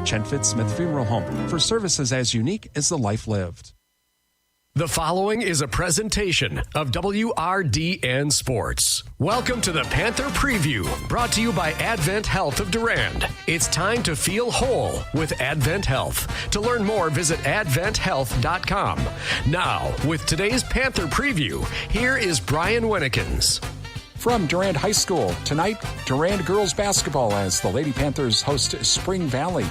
Chenfit Smith Funeral Home, for services as unique as the life lived. The following is a presentation of WRDN Sports. Welcome to the Panther Preview, brought to you by Advent Health of Durand. It's time to feel whole with Advent Health. To learn more, visit adventhealth.com. Now, with today's Panther Preview, here is Brian Winnekins. From Durand High School, tonight, Durand girls basketball as the Lady Panthers host Spring Valley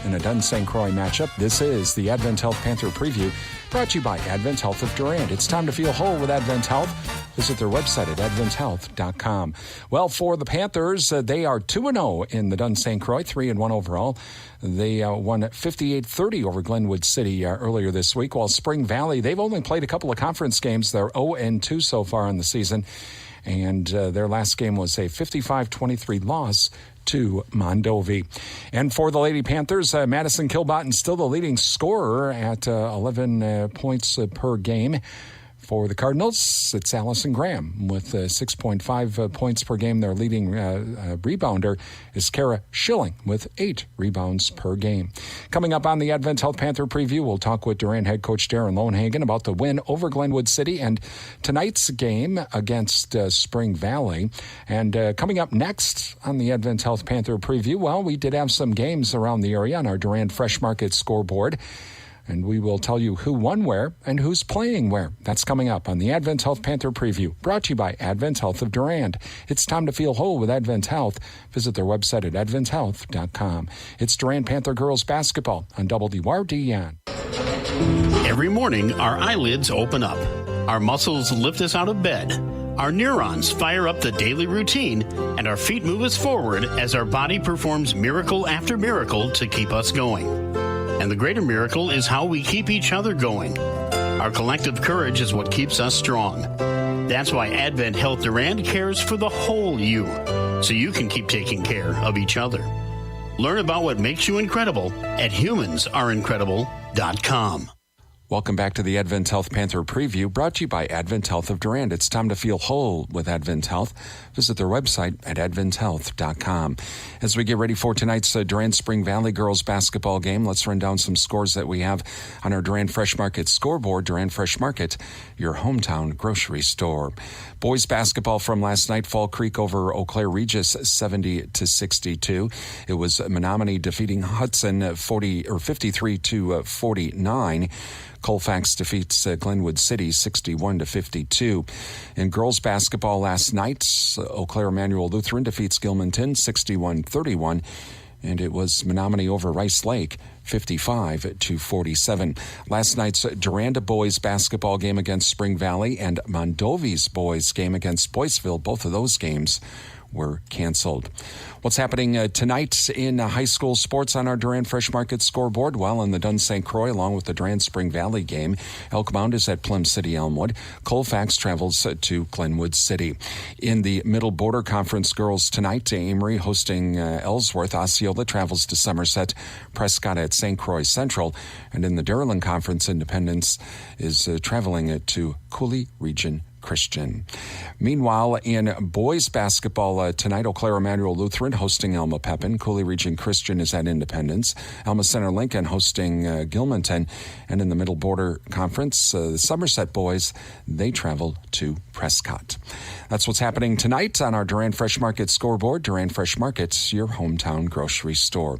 in a Dunn-St. Croix matchup. This is the Advent Health Panther Preview, brought to you by Advent Health of Durand. It's time to feel whole with Advent Health. Visit their website at adventhealth.com. Well, for the Panthers, they are 2-0 in the Dunn-St. Croix, 3-1 overall. They won 58-30 over Glenwood City earlier this week, while Spring Valley, they've only played a couple of conference games. They're 0-2 so far in the season, and their last game was a 55-23 loss to Mondovi. And for the Lady Panthers, Madison Kilbotton still the leading scorer at 11 points per game. For the Cardinals, it's Allison Graham with 6.5 points per game. Their leading rebounder is Kara Schilling with 8 rebounds per game. Coming up on the Advent Health Panther Preview, we'll talk with Durand head coach Darren Lonehagen about the win over Glenwood City and tonight's game against Spring Valley. And coming up next on the Advent Health Panther Preview, well, we did have some games around the area on our Durand Fresh Market scoreboard, and we will tell you who won where and who's playing where. That's coming up on the Advent Health Panther Preview, brought to you by Advent Health of Durand. It's time to feel whole with Advent Health. Visit their website at adventhealth.com. It's Durand Panther girls basketball on WRDN. Every morning, our eyelids open up. Our muscles lift us out of bed. Our neurons fire up the daily routine, and our feet move us forward as our body performs miracle after miracle to keep us going. And the greater miracle is how we keep each other going. Our collective courage is what keeps us strong. That's why Advent Health Durand cares for the whole you, so you can keep taking care of each other. Learn about what makes you incredible at humansareincredible.com. Welcome back to the Advent Health Panther Preview, brought to you by Advent Health of Durand. It's time to feel whole with Advent Health. Visit their website at adventhealth.com. As we get ready for tonight's Durand Spring Valley girls basketball game, let's run down some scores that we have on our Durand Fresh Market scoreboard. Durand Fresh Market, your hometown grocery store. Boys basketball from last night, Fall Creek over Eau Claire Regis 70-62. It was Menominee defeating Hudson 53-49. Colfax defeats Glenwood City 61-52. In girls basketball last night, Eau Claire Emmanuel Lutheran defeats Gilmanton 61-31. And it was Menominee over Rice Lake 55-47. Last night's Durand boys basketball game against Spring Valley and Mondovi's boys game against Boyceville, both of those games were canceled. What's happening tonight in high school sports on our Durand Fresh Market scoreboard? Well, in the Dunn-St. Croix, along with the Durand Spring Valley game, Elk Mound is at Plum City Elmwood. Colfax travels to Glenwood City. In the Middle Border Conference girls tonight, Amory hosting Ellsworth. Osceola travels to Somerset. Prescott at St. Croix Central. And in the Dairyland Conference, Independence is traveling to Cooley Region Christian. Meanwhile, in boys basketball tonight, Eau Claire Emmanuel Lutheran hosting Alma Pepin. Cooley Region Christian is at Independence. Alma Center Lincoln hosting Gilmanton. And in the Middle Border Conference, the Somerset boys, they travel to Prescott. That's what's happening tonight on our Durand Fresh Market scoreboard. Durand Fresh Market, your hometown grocery store.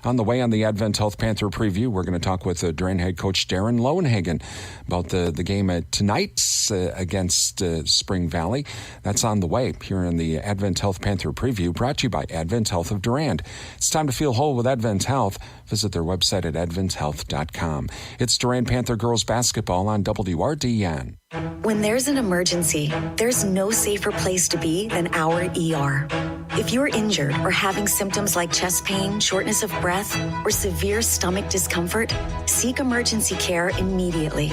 On the way on the Advent Health Panther Preview, we're going to talk with Durand head coach Darren Lonehagen about the game tonight against Spring Valley. That's on the way here in the Advent Health Panther Preview, brought to you by Advent Health of Durand. It's time to feel whole with Advent Health. Visit their website at adventhealth.com. It's Durand Panther girls basketball on WRDN. When there's an emergency, there's no safer place to be than our ER. If you're injured or having symptoms like chest pain, shortness of breath, or severe stomach discomfort, seek emergency care immediately.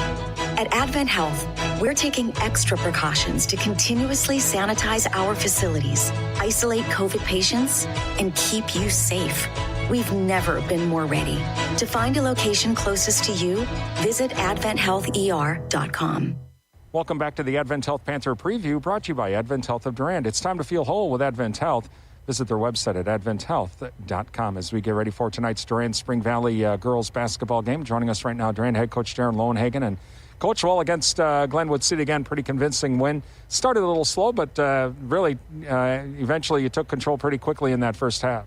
At Advent Health, we're taking extra precautions to continuously sanitize our facilities, isolate COVID patients, and keep you safe. We've never been more ready. To find a location closest to you, visit adventhealther.com. Welcome back to the Advent Health Panther Preview, brought to you by Advent Health of Durand. It's time to feel whole with Advent Health. Visit their website at adventhealth.com as we get ready for tonight's Durand Spring Valley girls basketball game. Joining us right now, Durand head coach Darren Lowenhagen. And Coach, well, against Glenwood City again, pretty convincing win. Started a little slow, but really eventually you took control pretty quickly in that first half.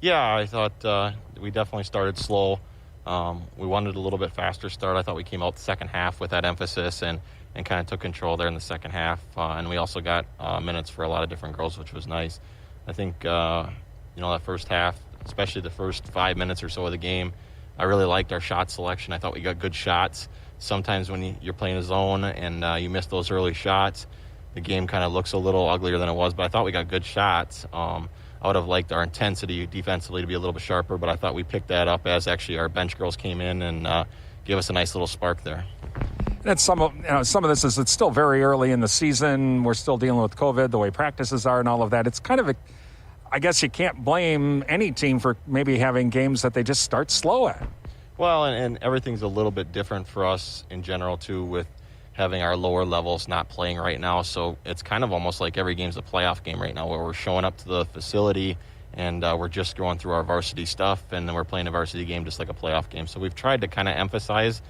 Yeah, I thought we definitely started slow. We wanted a little bit faster start. I thought we came out the second half with that emphasis and kind of took control there in the second half. And we also got minutes for a lot of different girls, which was nice. I think, that first half, especially the first 5 minutes or so of the game, I really liked our shot selection. I thought we got good shots. Sometimes when you're playing a zone and you miss those early shots, the game kind of looks a little uglier than it was. But I thought we got good shots. I would have liked our intensity defensively to be a little bit sharper, but I thought we picked that up as actually our bench girls came in and gave us a nice little spark there. And some of this is it's still very early in the season. We're still dealing with COVID, the way practices are and all of that. It's kind of I guess you can't blame any team for maybe having games that they just start slow at. Well, and everything's a little bit different for us in general, too, with having our lower levels not playing right now. So it's kind of almost like every game's a playoff game right now where we're showing up to the facility and we're just going through our varsity stuff and then we're playing a varsity game just like a playoff game. So we've tried to kind of emphasize,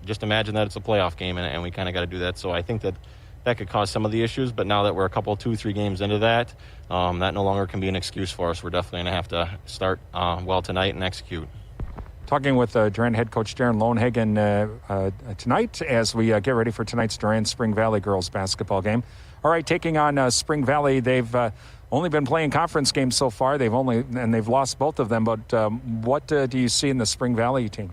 just imagine that it's a playoff game and we kind of got to do that. So I think that could cause some of the issues, but now that we're a couple, 2-3 games into that, that no longer can be an excuse for us. We're definitely going to have to start well tonight and execute. Talking with Durand head coach Darren Lowenhagen tonight as we get ready for tonight's Durand Spring Valley girls basketball game. All right, taking on Spring Valley, they've only been playing conference games so far. They've lost both of them. But what do you see in the Spring Valley team?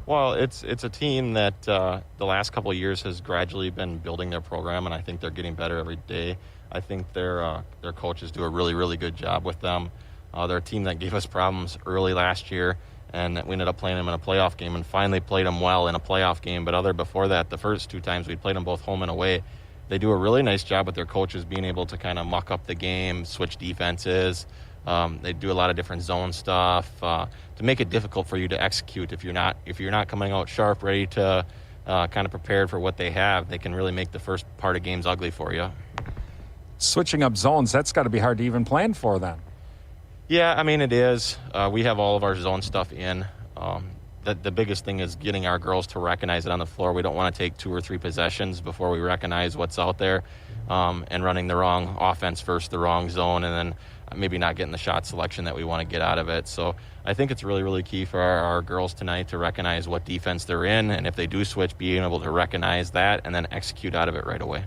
Well, it's a team that the last couple of years has gradually been building their program, and I think they're getting better every day. I think their coaches do a really, really good job with them. They're a team that gave us problems early last year, and we ended up playing them in a playoff game and finally played them well in a playoff game. But before that, the first 2 times we played them both home and away, they do a really nice job with their coaches being able to kind of muck up the game, switch defenses. They do a lot of different zone stuff to make it difficult for you to execute. If you're not coming out sharp, ready to kind of prepared for what they have, they can really make the first part of games ugly for you. Switching up zones, that's got to be hard to even plan for them. Yeah, I mean, it is. We have all of our zone stuff in. The biggest thing is getting our girls to recognize it on the floor. We don't want to take 2 or 3 possessions before we recognize what's out there and running the wrong offense first, the wrong zone, and then maybe not getting the shot selection that we want to get out of it. So I think it's really, really key for our girls tonight to recognize what defense they're in, and if they do switch, being able to recognize that and then execute out of it right away.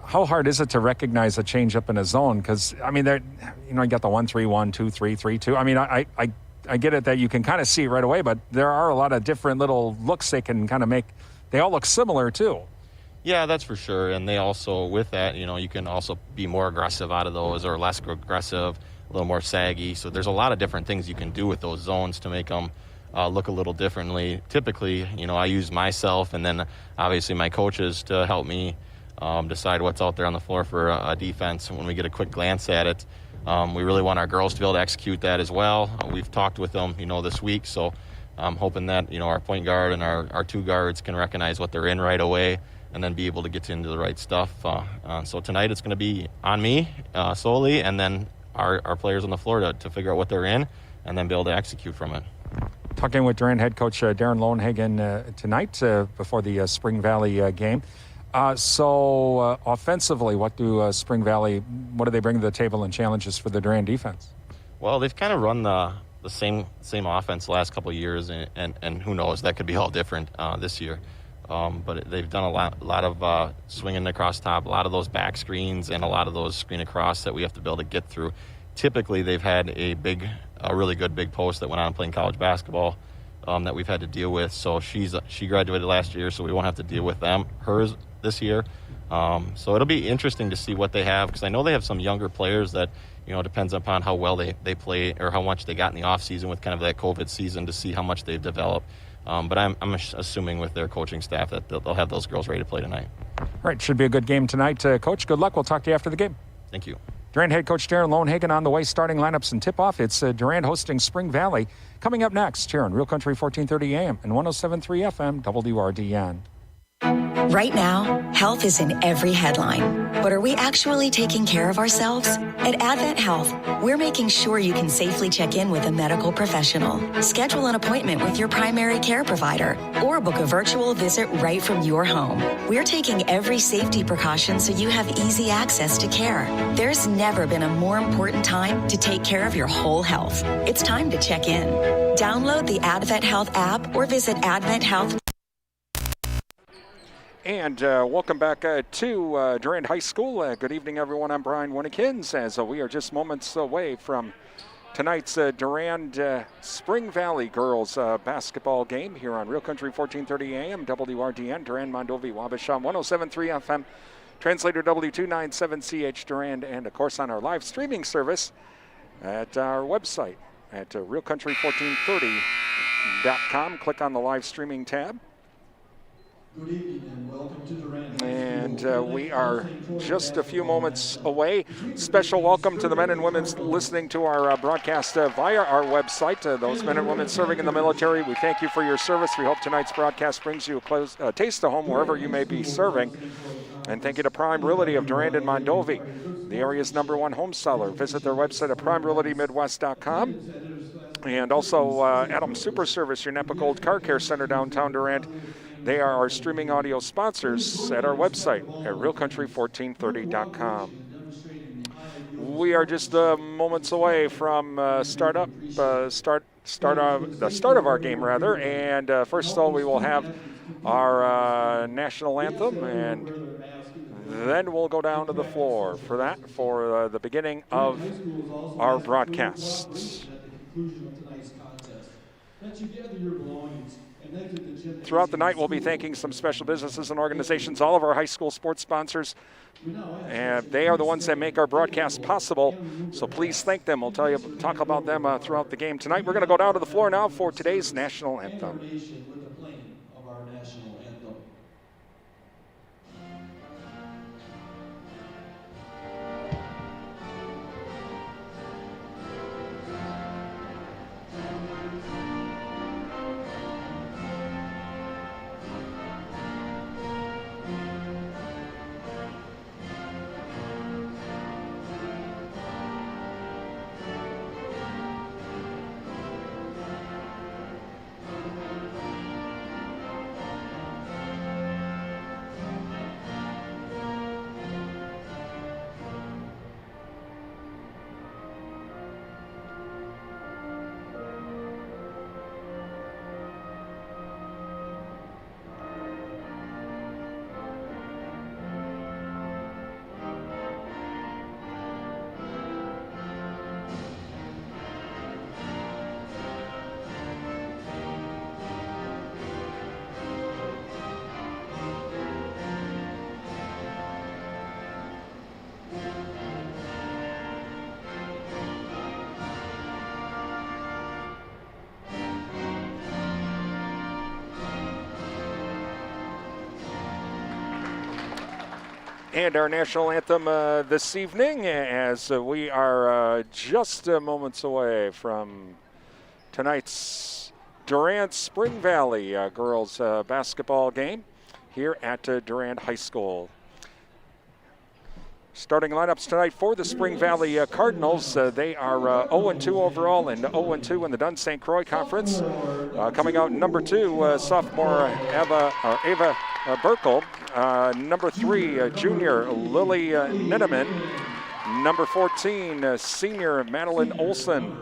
How hard is it to recognize a change up in a zone? Because, I mean, you got the 1-3-1, 2-3, 3-2. I mean, I get it that you can kind of see it right away, but there are a lot of different little looks they can kind of make. They all look similar, too. Yeah, that's for sure. And they also, with that, you can also be more aggressive out of those or less aggressive, a little more saggy. So there's a lot of different things you can do with those zones to make them look a little differently. Typically, I use myself and then obviously my coaches to help me decide what's out there on the floor for a defense. When we get a quick glance at it, we really want our girls to be able to execute that as well. We've talked with them, this week, so I'm hoping that, our point guard and our 2 guards can recognize what they're in right away and then be able to get into the right stuff. So tonight it's going to be on me solely, and then our players on the floor to figure out what they're in and then be able to execute from it. Talking with Durand head coach Darren Lowenhagen tonight before the Spring Valley game. So offensively, what do Spring Valley, what do they bring to the table in challenges for the Durand defense? Well, they've kind of run the same offense the last couple of years, and who knows, that could be all different this year. But they've done a lot of swinging across top, a lot of those back screens, and a lot of those screen across that we have to be able to get through. Typically, they've had a really good big post that went on playing college basketball that we've had to deal with. So she graduated last year, so we won't have to deal with hers this year. So it'll be interesting to see what they have, because I know they have some younger players that, depends upon how well they play or how much they got in the off season with kind of that COVID season to see how much they've developed. But I'm assuming with their coaching staff that they'll have those girls ready to play tonight. All right, should be a good game tonight. Coach, good luck. We'll talk to you after the game. Thank you. Durand head coach Darren Lowenhagen on the way, starting lineups and tip-off. It's Durand hosting Spring Valley. Coming up next here on Real Country 1430 AM and 107.3 FM WRDN. Right now, health is in every headline. But are we actually taking care of ourselves? At Advent Health, we're making sure you can safely check in with a medical professional, schedule an appointment with your primary care provider, or book a virtual visit right from your home. We're taking every safety precaution so you have easy access to care. There's never been a more important time to take care of your whole health. It's time to check in. Download the Advent Health app or visit Advent Health. And welcome back to Durand High School. Good evening, everyone. I'm Brian Winnikins, as we are just moments away from tonight's Durand Spring Valley girls basketball game here on Real Country 1430 AM, WRDN, Durand, Mondovi, Wabasha, 107.3 FM, translator W297CH Durand, and of course on our live streaming service at our website at realcountry1430.com. Click on the live streaming tab. Good evening and welcome to Durand. And we are just a few moments away. Special welcome to the men and women listening to our broadcast via our website. Those men and women serving in the military, we thank you for your service. We hope tonight's broadcast brings you a taste of home wherever you may be serving. And thank you to Prime Realty of Durand and Mondovi, the area's #1 home seller. Visit their website at primerealtymidwest.com. And also Adam Super Service, your Napa Gold Car Care Center downtown Durand. They are our streaming audio sponsors at our website at realcountry1430.com. We are just moments away from the start of our game, rather. And first of all, we will have our national anthem, and then we'll go down to the floor for that, for the beginning of our broadcasts. Throughout the night, we'll be thanking some special businesses and organizations, all of our high school sports sponsors, and they are the ones that make our broadcast possible, so please thank them. We'll talk about them throughout the game tonight. We're going to go down to the floor now for today's national anthem. And our national anthem this evening, as we are just moments away from tonight's Durand Spring Valley girls basketball game here at Durand High School. Starting lineups tonight for the Spring Valley Cardinals. They are 0-2 overall and 0-2 in the Dunn St. Croix Conference. Coming out number 2, sophomore Ava Burkle. Number 3, junior Lily Nineman. Number 14, senior Madeline Olson.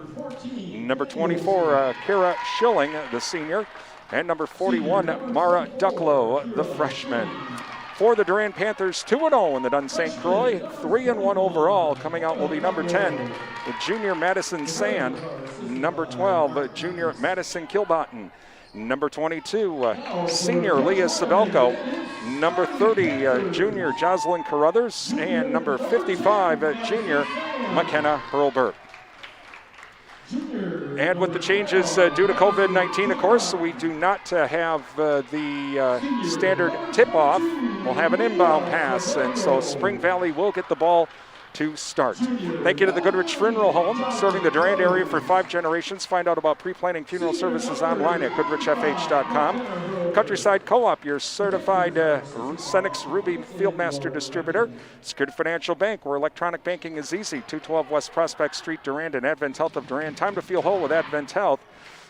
Number 24, Kara Schilling, the senior. And number 41, Mara Ducklow, the freshman. For the Durand Panthers, 2-0 in the Dunn St. Croix, 3-1 overall. Coming out will be number 10, junior Madison Sand. Number 12, junior Madison Kilbotton. Number 22, senior Leah Sabelko. Number 30, junior Jocelyn Carruthers. And number 55, junior McKenna Hurlburt. And with the changes due to COVID-19, of course, we do not have the standard tip-off. We'll have an inbound pass, and so Spring Valley will get the ball to start. Thank you to the Goodrich Funeral Home, serving the Durand area for 5 generations. Find out about pre-planning funeral services online at goodrichfh.com. Countryside Co-op, your certified Cenex Ruby Fieldmaster distributor. Secure Financial Bank, where electronic banking is easy. 212 West Prospect Street, Durand, and Advent Health of Durand. Time to feel whole with Advent Health.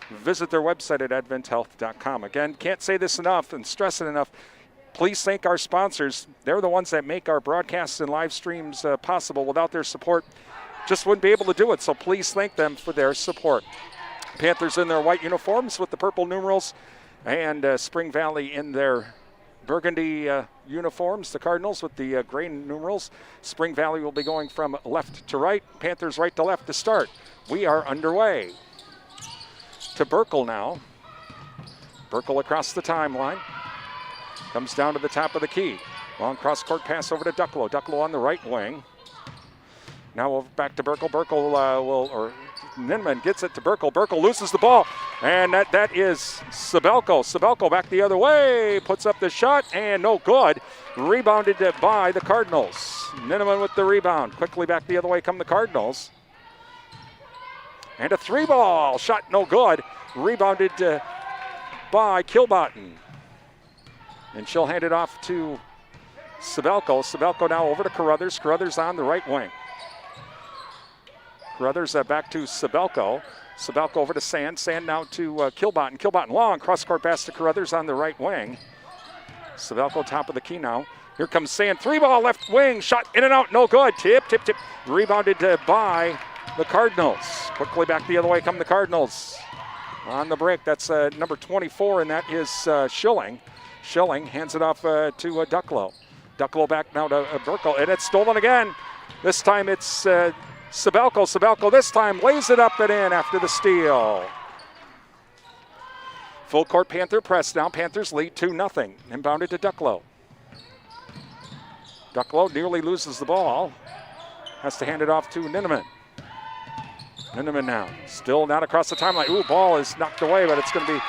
Visit their website at adventhealth.com. Again, can't say this enough and stress it enough. Please thank our sponsors. They're the ones that make our broadcasts and live streams possible. Without their support, just wouldn't be able to do it. So please thank them for their support. Panthers in their white uniforms with the purple numerals, and Spring Valley in their burgundy uniforms. The Cardinals with the gray numerals. Spring Valley will be going from left to right. Panthers right to left to start. We are underway. To Burkle now. Burkle across the timeline. Comes down to the top of the key. Long cross-court pass over to Ducklow. Ducklow on the right wing. Now over back to Burkle. Burkle Ninman gets it to Burkle. Burkle loses the ball. And that is Sabelko. Sabelko back the other way. Puts up the shot and no good. Rebounded by the Cardinals. Ninman with the rebound. Quickly back the other way come the Cardinals. And a 3-ball. Shot no good. Rebounded by Kilbottom. And she'll hand it off to Sabelko. Sabelko now over to Carruthers. Carruthers on the right wing. Carruthers back to Sabelko. Sabelko over to Sand. Sand now to Kilbottom. Kilbottom long cross-court pass to Carruthers on the right wing. Sabelko top of the key now. Here comes Sand. 3-ball left wing. Shot in and out. No good. Tip. Rebounded by the Cardinals. Quickly back the other way come the Cardinals. On the break. That's number 24, and that is Schilling. Schilling hands it off to Ducklow. Ducklow back now to Burkle, and it's stolen again. This time it's Sabelko. Sabelko this time lays it up and in after the steal. Full court Panther press now. Panthers lead 2-0. Inbounded to Ducklow. Ducklow nearly loses the ball. Has to hand it off to Ninneman. Ninneman now. Still not across the timeline. Ooh, ball is knocked away, but it's going to be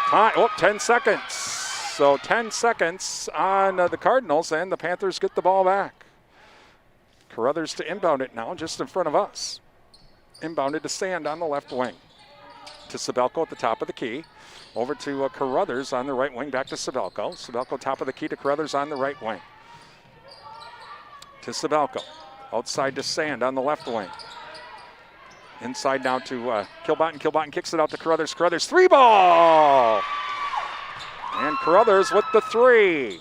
time. 10 seconds. So 10 seconds on the Cardinals, and the Panthers get the ball back. Carruthers to inbound it now, just in front of us. Inbounded to Sand on the left wing. To Sabelko at the top of the key. Over to Carruthers on the right wing, back to Sabelko. Sabelko top of the key to Carruthers on the right wing. To Sabelko. Outside to Sand on the left wing. Inside now to Kilbottom. Kilbottom kicks it out to Carruthers. Carruthers 3-ball! And Carruthers with the 3.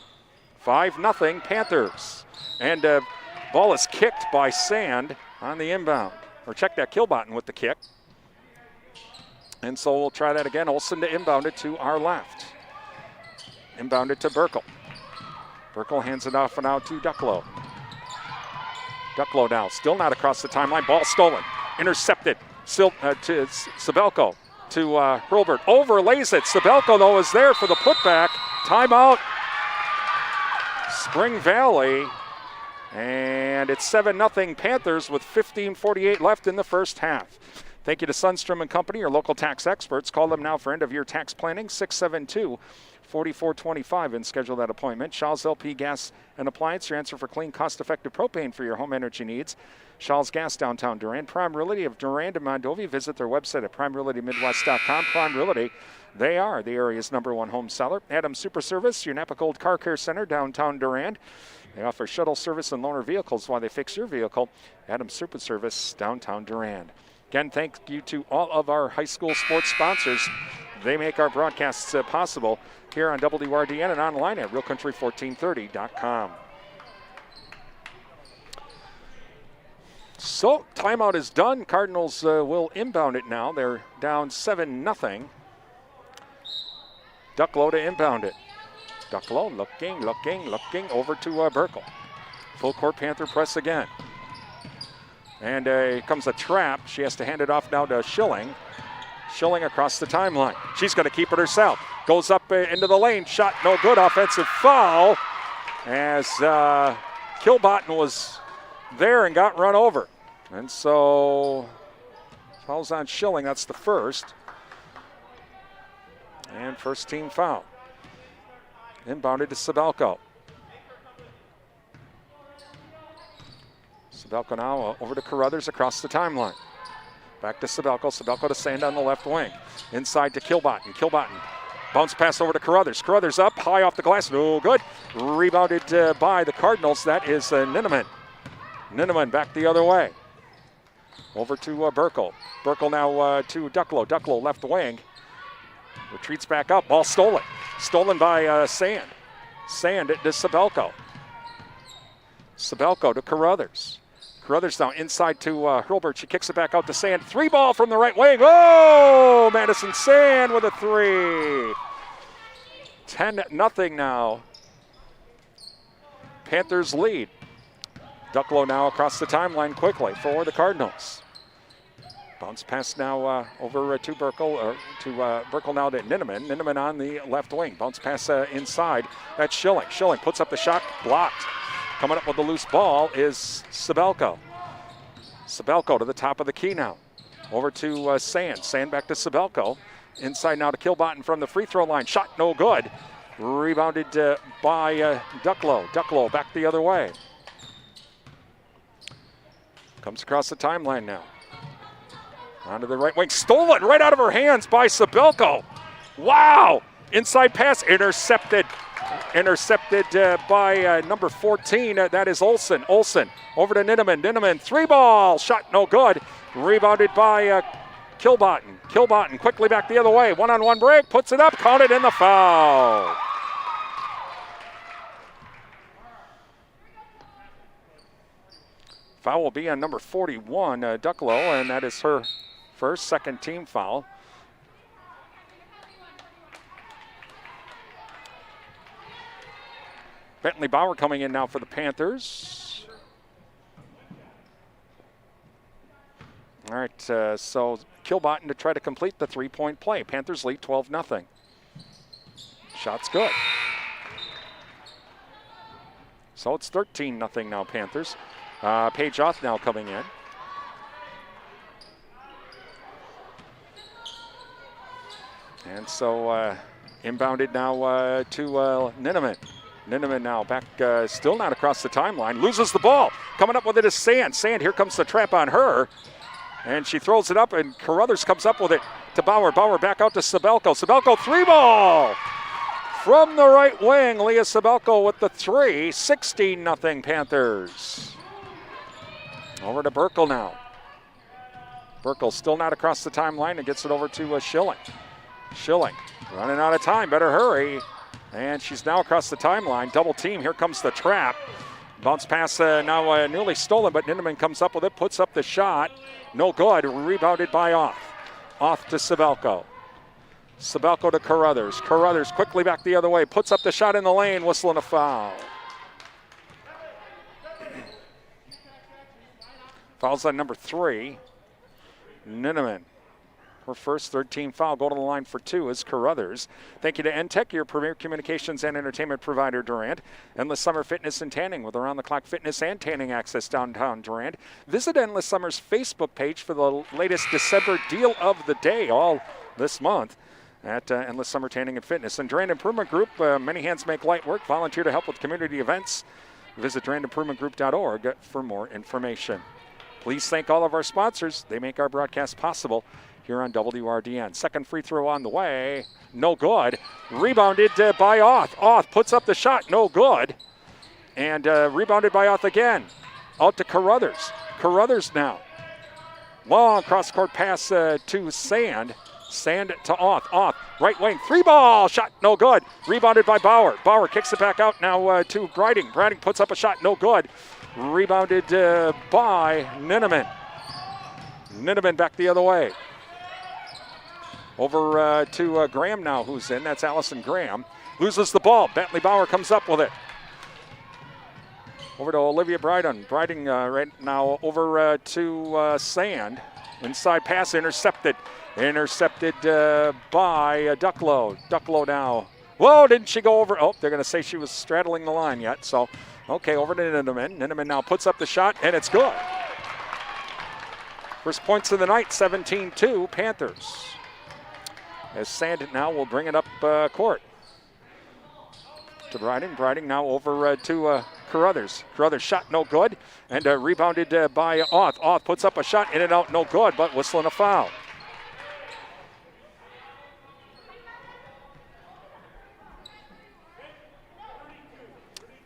5-0 Panthers. And ball is kicked by Sand on the inbound. Or check that, Kilbottom with the kick. And so we'll try that again. Olsen to inbound it to our left. Inbound it to Burkle. Burkle hands it off now to Ducklow. Ducklow now, still not across the timeline. Ball stolen. Intercepted. Still to Sabelko. To Hurlbert, overlays it. Sabelko, though, is there for the putback. Timeout. Spring Valley. And it's 7-0 Panthers with 15:48 left in the first half. Thank you to Sundstrom & Company, your local tax experts. Call them now for end-of-year tax planning, 672-4425, and schedule that appointment. Shaw's LP Gas and Appliance, your answer for clean, cost-effective propane for your home energy needs. Shaw's Gas, downtown Durand. Prime Realty of Durand and Mondovi. Visit their website at primerealitymidwest.com. Prime Realty, they are the area's #1 home seller. Adams Super Service, your Napa Gold Car Care Center, downtown Durand. They offer shuttle service and loaner vehicles while they fix your vehicle. Adams Super Service, downtown Durand. Again, thank you to all of our high school sports sponsors. They make our broadcasts possible here on WRDN and online at realcountry1430.com. So, timeout is done. Cardinals will inbound it now. They're down 7-0. Ducklow to inbound it. Ducklow looking over to Burkle. Full court Panther press again. And here comes a trap. She has to hand it off now to Schilling. Schilling across the timeline. She's going to keep it herself. Goes up into the lane. Shot no good. Offensive foul as Kilbottom was there and got run over. And so fouls on Schilling. That's the first. And first team foul. Inbounded to Sabelko. Sabelko now over to Carruthers across the timeline. Back to Sabelko. Sabelko to Sand on the left wing. Inside to Kilbotton. Kilbotton. Bounce pass over to Carruthers. Carruthers up, high off the glass. No good. Rebounded by the Cardinals. That is Ninneman. Ninneman back the other way. Over to Burkle. Burkle now to Ducklow. Ducklow left wing. Retreats back up. Ball stolen. Stolen by Sand. Sand to Sabelko. Sabelko to Carruthers. Carruthers now inside to Hurlbert. She kicks it back out to Sand. 3 ball from the right wing. Oh! Madison Sand with a 3. 10-0 now. Panthers lead. Ducklow now across the timeline quickly for the Cardinals. Bounce pass now over to Burkle, Burkle now to Ninneman. Ninneman on the left wing. Bounce pass inside. That's Schilling. Schilling puts up the shot, blocked. Coming up with the loose ball is Sabelko. Sabelko to the top of the key now. Over to Sand. Sand back to Sabelko. Inside now to Kilbotton from the free throw line. Shot no good. Rebounded by Ducklow. Ducklow back the other way. Comes across the timeline now. Onto the right wing. Stolen right out of her hands by Sabelko. Wow! Inside pass intercepted. Intercepted by number 14. That is Olsen. Olsen over to Ninneman. Ninneman 3 ball. Shot no good. Rebounded by Kilbotton. Kilbotton quickly back the other way. 1-on-1 break. Puts it up. Counted in the foul. Foul will be on number 41, Ducklow, and that is her second team foul. Bentley Bauer coming in now for the Panthers. All right, so Kilbotton to try to complete the 3-point play. Panthers lead 12-0. Shot's good. So it's 13-0 now, Panthers. Paige Oth now coming in. And so inbounded now to Ninneman. Ninneman now back, still not across the timeline. Loses the ball. Coming up with it is Sand. Sand, here comes the trap on her. And she throws it up, and Carruthers comes up with it to Bauer. Bauer back out to Sabelko. Sabelko 3 ball. From the right wing, Leah Sabelko with the 3. 16-0 Panthers. Over to Burkle now. Burkle still not across the timeline and gets it over to Schilling. Schilling running out of time. Better hurry. And she's now across the timeline. Double team. Here comes the trap. Bounce pass now nearly stolen, but Ninneman comes up with it, puts up the shot. No good. Rebounded by Oth. Oth to Sabelko. Sabelko to Carruthers. Carruthers quickly back the other way. Puts up the shot in the lane. Whistling a foul. Foul's on number 3. Ninneman. Her first third-team foul. Go to the line for 2 is Carruthers. Thank you to NTech, your premier communications and entertainment provider, Durand. Endless Summer Fitness and Tanning with around-the-clock fitness and tanning access downtown Durand. Visit Endless Summer's Facebook page for the latest December deal of the day, all this month at Endless Summer Tanning and Fitness. And Durand Improvement Group, many hands make light work. Volunteer to help with community events. Visit durandimprovementgroup.org for more information. Please thank all of our sponsors. They make our broadcast possible here on WRDN. Second free throw on the way. No good. Rebounded by Oth. Oth puts up the shot. No good. And rebounded by Oth again. Out to Carruthers. Carruthers now. Long cross-court pass to Sand. Sand to Oth. Oth, right wing. 3 ball. Shot no good. Rebounded by Bauer. Bauer kicks it back out now to Briding. Briding puts up a shot. No good. Rebounded by Ninneman. Ninneman back the other way. Over to Graham now, who's in. That's Allison Graham. Loses the ball. Bentley Bauer comes up with it. Over to Olivia Briding. Briding right now over to Sand. Inside pass intercepted. Intercepted by Ducklow. Ducklow now. Whoa, didn't she go over? Oh, they're going to say she was straddling the line yet. So, okay, over to Ninneman. Ninneman now puts up the shot, and it's good. First points of the night, 17-2, Panthers. As Sand now will bring it up court. To Briding. Briding now over to Carruthers. Carruthers shot no good, and rebounded by Auth. Auth puts up a shot, in and out, no good, but whistling a foul.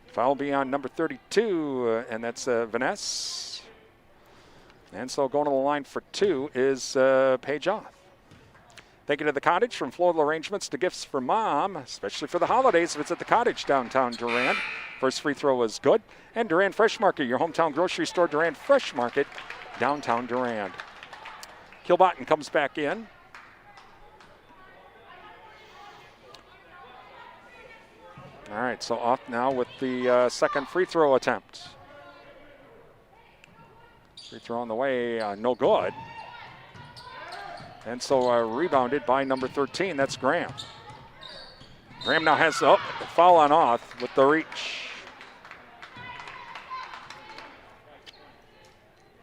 Foul be on number 32, and that's Vanessa. And so going to the line for 2 is Paige Auth. Thank you to the Cottage, from floral arrangements to gifts for mom, especially for the holidays if it's at the Cottage downtown Durand. First free throw was good. And Durand Fresh Market, your hometown grocery store, Durand Fresh Market, downtown Durand. Kilbotton comes back in. All right, so off now with the second free throw attempt. Free throw on the way, no good. And so rebounded by number 13, that's Graham. Graham now has a foul on Auth with the reach.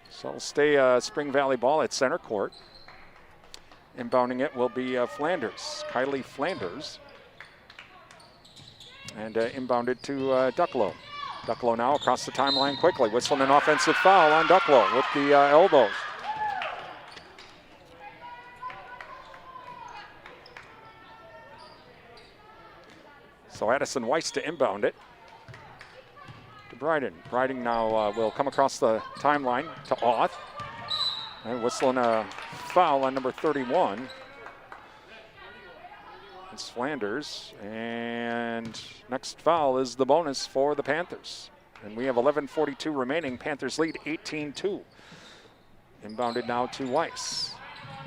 So it'll stay Spring Valley ball at center court. Inbounding it will be Flanders, Kylie Flanders. And inbounded to Ducklow. Ducklow now across the timeline quickly, whistling an offensive foul on Ducklow with the elbows. So Addison Weiss to inbound it to Bryden. Bryden now will come across the timeline to Auth. And whistling a foul on number 31. It's Flanders. And next foul is the bonus for the Panthers. And we have 11:42 remaining. Panthers lead 18-2. Inbounded now to Weiss.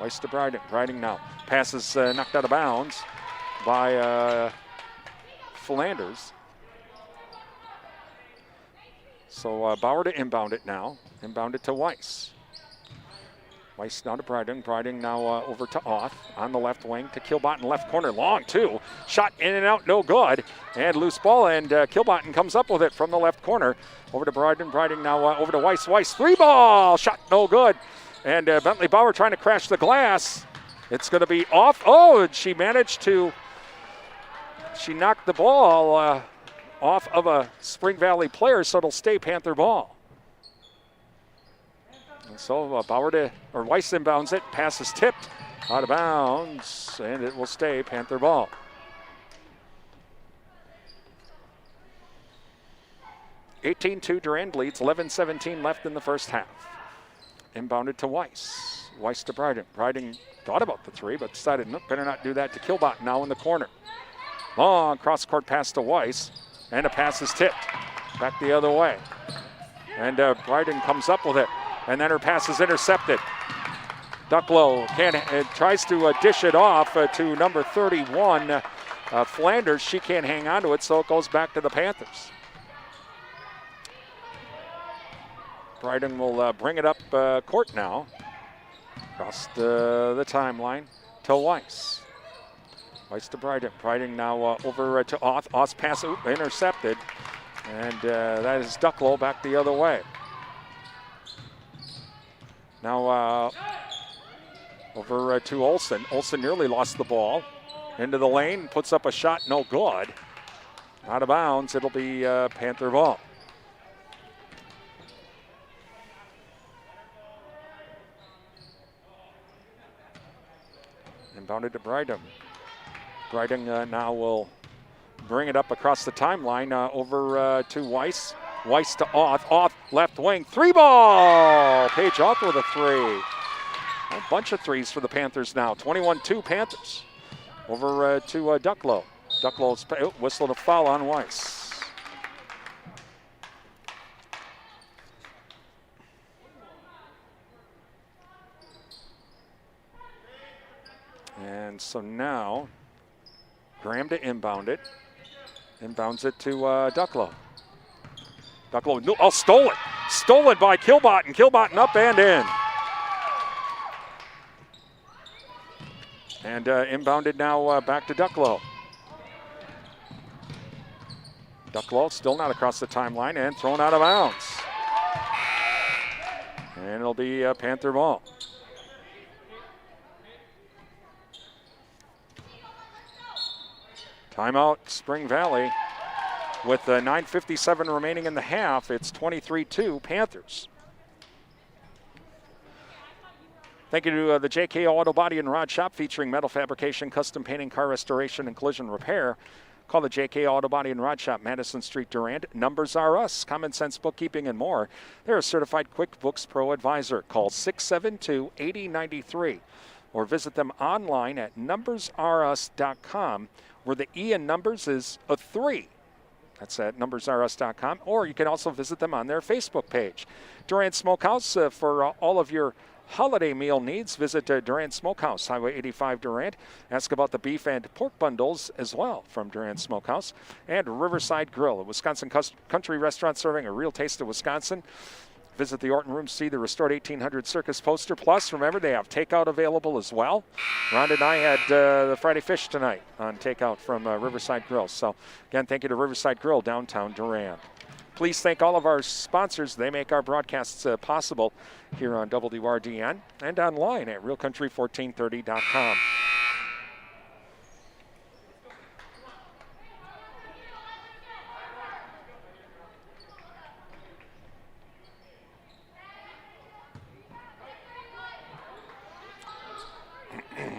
Weiss to Bryden. Bryden now. Passes knocked out of bounds by Flanders. So Bauer to inbound it now. Inbound it to Weiss. Weiss now to Bryden. Bryden now over to Auth on the left wing to Kilbotton, left corner. Long two. Shot in and out, no good. And loose ball, and Kilbotton comes up with it from the left corner. Over to Bryden. Bryden now over to Weiss. Weiss, 3-ball. Shot no good. And Bentley Bauer trying to crash the glass. It's going to be off. Oh, and she managed to. She knocked the ball off of a Spring Valley player, so it'll stay Panther ball. And so Weiss inbounds it. Pass is tipped out of bounds, and it will stay Panther ball. (18-2) Durand leads. 11:17 left in the first half. Inbounded to Weiss. Weiss to Bryden. Bryden thought about the three, but decided, nope, better not do that, to Kilbotton now in the corner. Long cross-court pass to Weiss, and a pass is tipped back the other way. And Bryden comes up with it, and then her pass is intercepted. Ducklow tries to dish it off to number 31, Flanders. She can't hang on to it, so it goes back to the Panthers. Bryden will bring it up court now, across the timeline to Weiss. Weiss to Bryden. Bryden now over to Auth. Auth's pass intercepted. And that is Ducklow back the other way. Now over to Olsen. Olsen nearly lost the ball. Into the lane. Puts up a shot. No good. Out of bounds. It'll be Panther ball. Inbounded to Bryden. Bryden now will bring it up across the timeline over to Weiss. Weiss to Auth. Auth left wing. 3-ball. Paige Auth with a three. A bunch of threes for the Panthers now. 21-2 Panthers. Over to Ducklow. Ducklow's whistled a foul on Weiss. And so now Graham to inbound it. Inbounds it to Ducklow. Ducklow, stolen. Stolen by Kilbotton. Kilbotton up and in. And inbounded now back to Ducklow. Ducklow still not across the timeline and thrown out of bounds. And it'll be Panther ball. Timeout, Spring Valley. With 9:57 remaining in the half, it's 23-2 Panthers. Thank you to the JK Auto Body and Rod Shop, featuring metal fabrication, custom painting, car restoration, and collision repair. Call the JK Auto Body and Rod Shop, Madison Street, Durand. Numbers are us, common sense bookkeeping and more. They're a certified QuickBooks Pro advisor. Call 672-8093 or visit them online at numbersareus.com, where the E in numbers is a 3. That's at numbersareus.com, or you can also visit them on their Facebook page. Durand Smokehouse, for all of your holiday meal needs, visit Durand Smokehouse, Highway 85 Durand. Ask about the beef and pork bundles as well from Durand Smokehouse. And Riverside Grill, a Wisconsin country restaurant serving a real taste of Wisconsin. Visit the Orton Room, see the restored 1800 Circus poster. Plus, remember, they have takeout available as well. Rhonda and I had the Friday fish tonight on takeout from Riverside Grill. So, again, thank you to Riverside Grill, downtown Durand. Please thank all of our sponsors. They make our broadcasts possible here on WRDN and online at realcountry1430.com.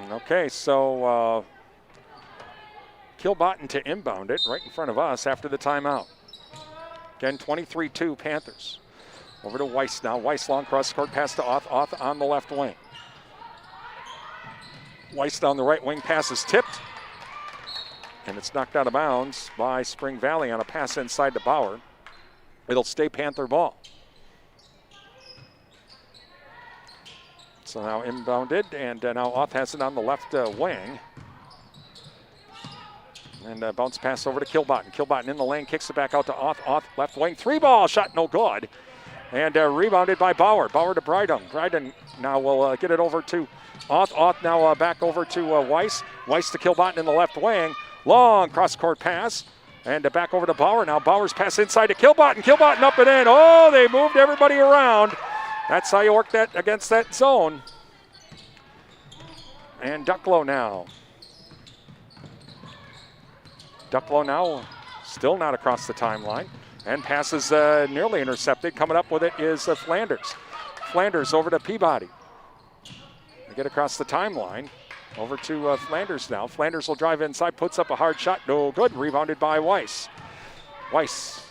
Okay, so Kilbotton to inbound it right in front of us after the timeout. Again, 23-2 Panthers. Over to Weiss now. Weiss long cross court pass to Oth. Oth on the left wing. Weiss down the right wing, pass is tipped. And it's knocked out of bounds by Spring Valley on a pass inside to Bauer. It'll stay Panther ball. So now inbounded, and now Oth has it on the left wing. And bounce pass over to Kilbotton. Kilbotton in the lane, kicks it back out to Oth. Oth left wing, 3-ball shot, no good. And rebounded by Bauer. Bauer to Brydon. Brydon now will get it over to Oth. Oth now back over to Weiss. Weiss to Kilbotton in the left wing. Long cross-court pass. And back over to Bauer. Now Bauer's pass inside to Kilbotton. Kilbotton up and in. Oh, they moved everybody around. That's how you work that against that zone. And Ducklow now. Ducklow now still not across the timeline. And passes nearly intercepted. Coming up with it is Flanders. Flanders over to Peabody. They get across the timeline. Over to Flanders now. Flanders will drive inside, puts up a hard shot. No good. Rebounded by Weiss. Weiss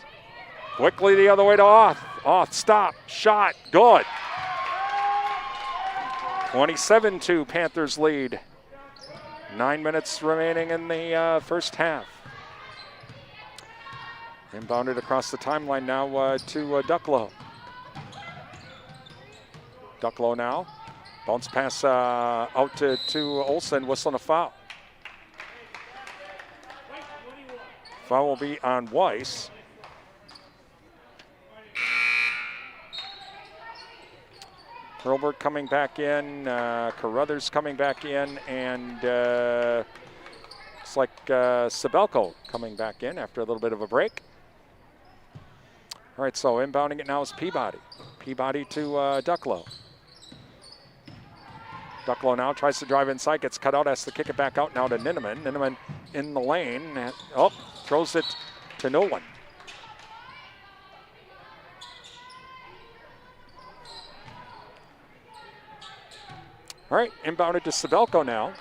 quickly the other way to Oth. Oth, stop, shot, good. 27-2 Panthers lead. 9 minutes remaining in the first half. Inbounded across the timeline now to Ducklow. Ducklow now. Bounce pass out to Olsen, whistling a foul. Foul will be on Weiss. Hurlbert coming back in, Carruthers coming back in, and looks like Sabelko coming back in after a little bit of a break. All right, so inbounding it now is Peabody. Peabody to Ducklow. Ducklow now tries to drive inside, gets cut out, has to kick it back out now to Ninneman. Ninneman in the lane, and, throws it to no one. All right, inbounded to Sabelko now.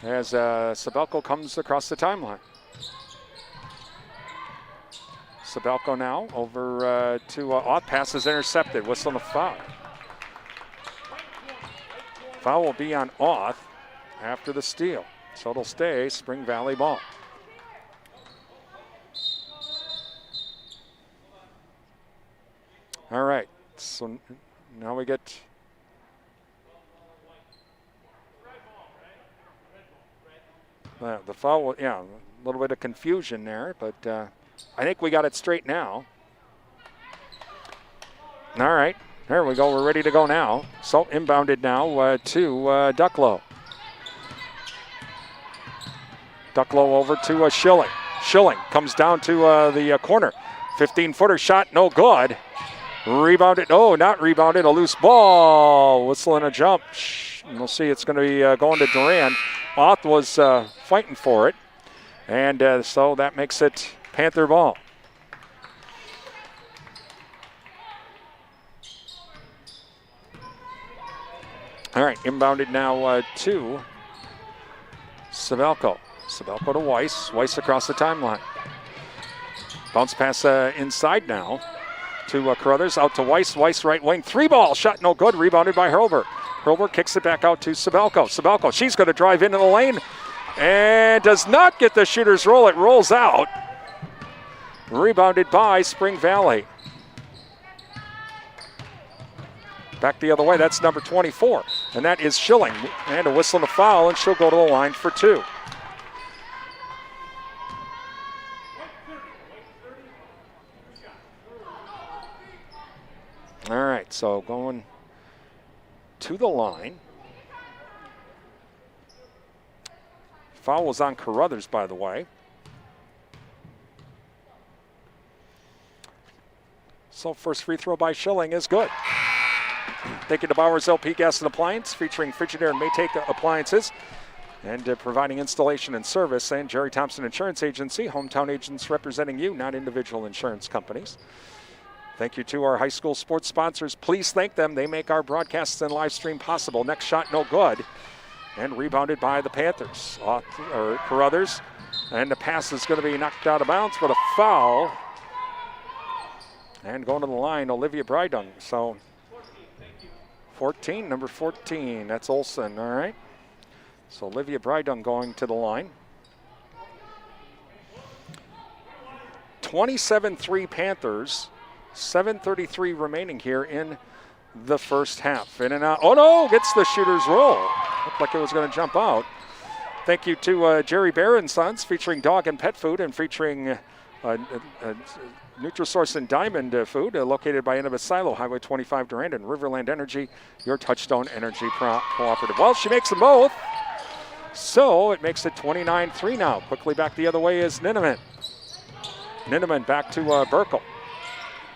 As Sabelko comes across the timeline. Sabelko now over to Oth. Pass is intercepted. Whistle and a foul. Foul will be on Oth after the steal. So it'll stay Spring Valley ball. All right, so now we get the foul, a little bit of confusion there, but I think we got it straight now. All right, there we go. We're ready to go now. So inbounded now to Ducklow. Ducklow over to Schilling. Schilling comes down to the corner. 15-footer shot, no good. Rebounded, not rebounded, a loose ball. Whistle and a jump. And we'll see, it's going to be going to Durand. Oth was fighting for it. And so that makes it Panther ball. All right, inbounded now to Sabelko. Sabelko to Weiss. Weiss across the timeline. Bounce pass inside now to Carruthers. Out to Weiss. Weiss right wing. 3-ball. Shot no good. Rebounded by Hurlbert. Hurlbert kicks it back out to Sabelko. Sabelko, she's going to drive into the lane and does not get the shooter's roll. It rolls out. Rebounded by Spring Valley. Back the other way, that's number 24, and that is Schilling. And a whistle and a foul, and she'll go to the line for 2. All right, so going to the line. Foul was on Carruthers, by the way. So first free throw by Schilling is good. Thank you to Bowers LP Gas and Appliance, featuring Frigidaire and Maytake appliances, and providing installation and service. And Jerry Thompson Insurance Agency, hometown agents representing you, not individual insurance companies. Thank you to our high school sports sponsors. Please thank them. They make our broadcasts and live stream possible. Next shot, no good. And rebounded by the Panthers. Carruthers. And the pass is going to be knocked out of bounds, but a foul. And going to the line, Olivia Brydung. So 14, number 14, that's Olsen, all right. So Olivia Brydung going to the line. 27-3 Panthers, 7:33 remaining here in the first half. In and out, oh no, gets the shooter's roll. Looked like it was gonna jump out. Thank you to Jerry Bear & Sons, featuring dog and pet food and featuring Nutrisource and Diamond Food, located by Innovative Silo, Highway 25 Durand, and Riverland Energy, your Touchstone Energy Cooperative. Well, she makes them both, so it makes it 29-3 now. Quickly back the other way is Ninneman. Ninneman back to Burkle.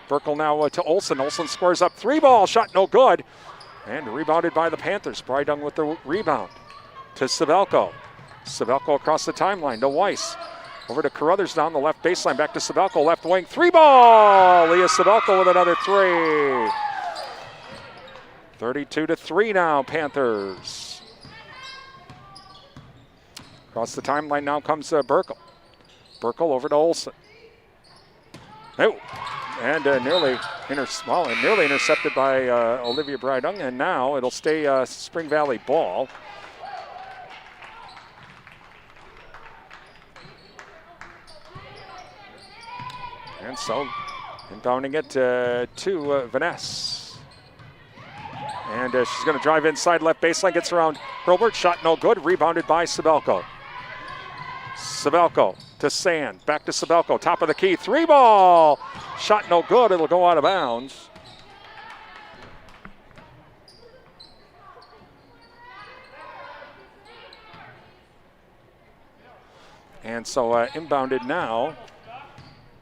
Burkle now to Olsen. Olsen squares up. 3-ball, shot no good. And rebounded by the Panthers. Brydung with the rebound to Sabelko. Sabelko across the timeline to Weiss. Over to Carruthers down the left baseline, back to Sabelko, left wing, 3-ball! Leah Sabelko with another 3. 32-3 now, Panthers. Across the timeline now comes Burkle. Burkle over to Olsen. Oh, and nearly intercepted by Olivia Brydung, and now it'll stay Spring Valley ball. And so, inbounding it to Vanessa. And she's going to drive inside left baseline, gets around Hurlbert, shot no good, rebounded by Sabelko. Sabelko to Sand, back to Sabelko, top of the key, 3-ball, shot no good, it'll go out of bounds. And so inbounded now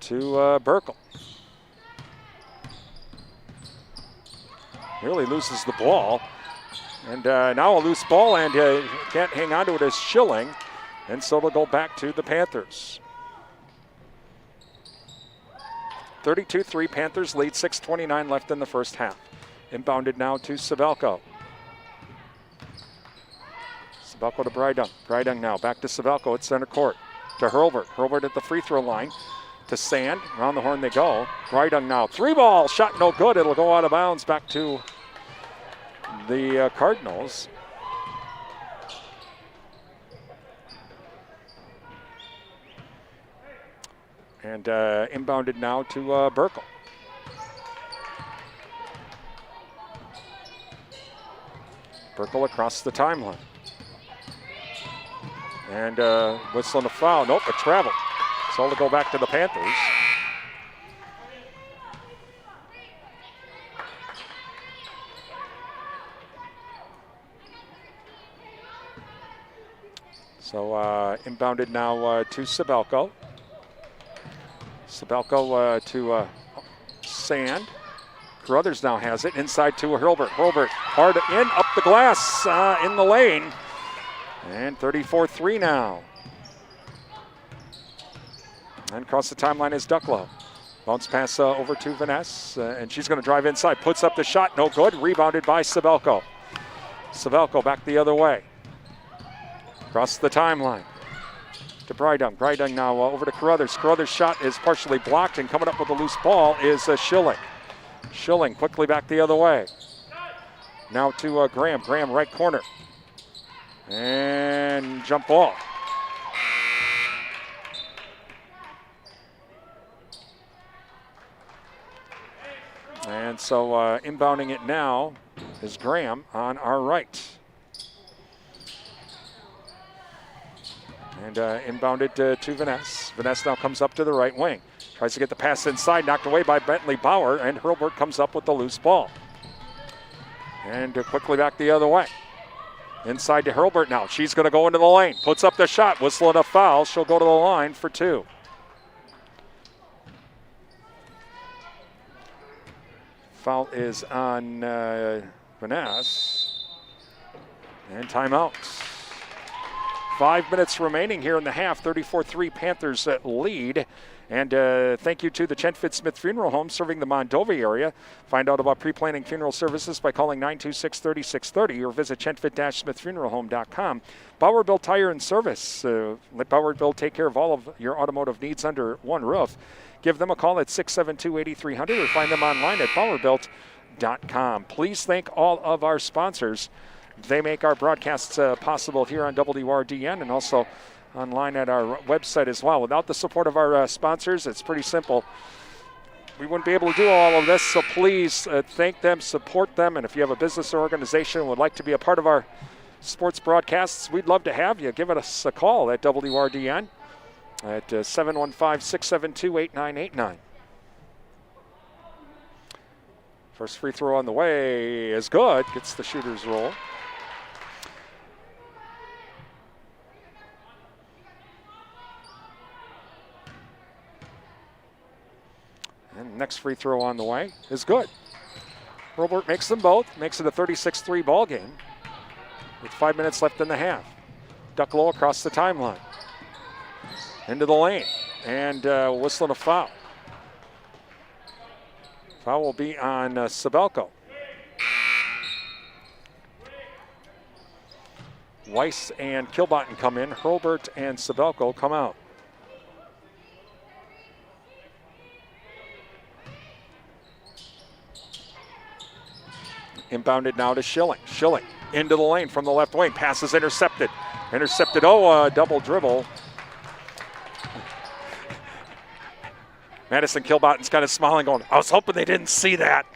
to Burkle. Really loses the ball. And now a loose ball, and can't hang on to it as Schilling. And so it'll go back to the Panthers. 32-3 Panthers lead, 6:29 left in the first half. Inbounded now to Sabelko. Sabelko to Brydung. Brydung now back to Sabelko at center court. To Hurlbert. Hurlbert at the free throw line. To Sand. Around the horn they go. Brydung now. 3-ball. Shot no good. It'll go out of bounds back to the Cardinals. And inbounded now to Burkle. Burkle across the timeline. And whistle and a foul. Nope, a travel. So it'll go back to the Panthers. So inbounded now to Sabelko. Sabelko to Sand. Carruthers now has it. Inside to Hurlbert. Hurlbert hard in, up the glass, in the lane. And 34-3 now. And across the timeline is Ducklow. Bounce pass over to Vanessa, and she's going to drive inside. Puts up the shot, no good. Rebounded by Sabelko. Sabelko back the other way. Across the timeline to Brydung. Brydung now over to Carruthers. Carruthers' shot is partially blocked, and coming up with a loose ball is Schilling. Schilling quickly back the other way. Now to Graham. Graham right corner. And jump ball. And so inbounding it now is Graham on our right. And inbounded to Vanessa. Vanessa now comes up to the right wing. Tries to get the pass inside, knocked away by Bentley Bauer, and Hurlburt comes up with the loose ball. And quickly back the other way. Inside to Hurlburt now. She's going to go into the lane. Puts up the shot, whistling a foul. She'll go to the line for 2. Foul is on Vanessa. And timeout. 5 minutes remaining here in the half. 34-3 Panthers lead. And thank you to the Chenfit Smith Funeral Home serving the Mondovi area. Find out about pre-planning funeral services by calling 926-3630 or visit chenfit-smithfuneralhome.com. Bauerville Tire and Service. Let Bauerville take care of all of your automotive needs under one roof. Give them a call at 672-8300 or find them online at bauerbuilt.com. Please thank all of our sponsors. They make our broadcasts possible here on WRDN and also online at our website as well. Without the support of our sponsors, it's pretty simple. We wouldn't be able to do all of this, so please thank them, support them, and if you have a business or organization and would like to be a part of our sports broadcasts, we'd love to have you. Give us a call at WRDN at 715-672-8989. First free throw on the way is good. Gets the shooter's roll. And next free throw on the way is good. Hurlburt makes them both, makes it a 36-3 ball game with 5 minutes left in the half. Ducklow across the timeline. Into the lane and whistling a foul. Foul will be on Sabelko. Weiss and Kilbotten come in. Hurlburt and Sabelko come out. Inbounded now to Schilling. Schilling into the lane from the left wing. Pass is intercepted. Intercepted. Double dribble. Madison Kilbotten's kind of smiling, going, I was hoping they didn't see that.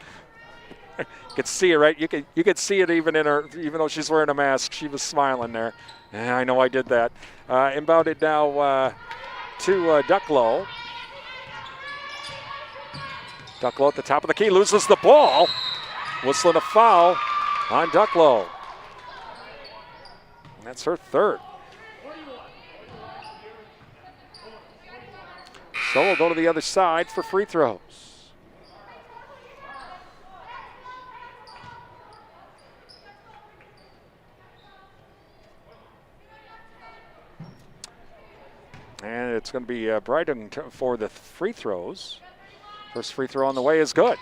You could see it, right? You could see it even in her, even though she's wearing a mask. She was smiling there. Yeah, I know I did that. Inbounded now to Ducklow. Ducklow at the top of the key, loses the ball. Whistling a foul on Ducklow. And that's her third. So we'll go to the other side for free throws. And it's going to be Brydung for the free throws. First free throw on the way is good.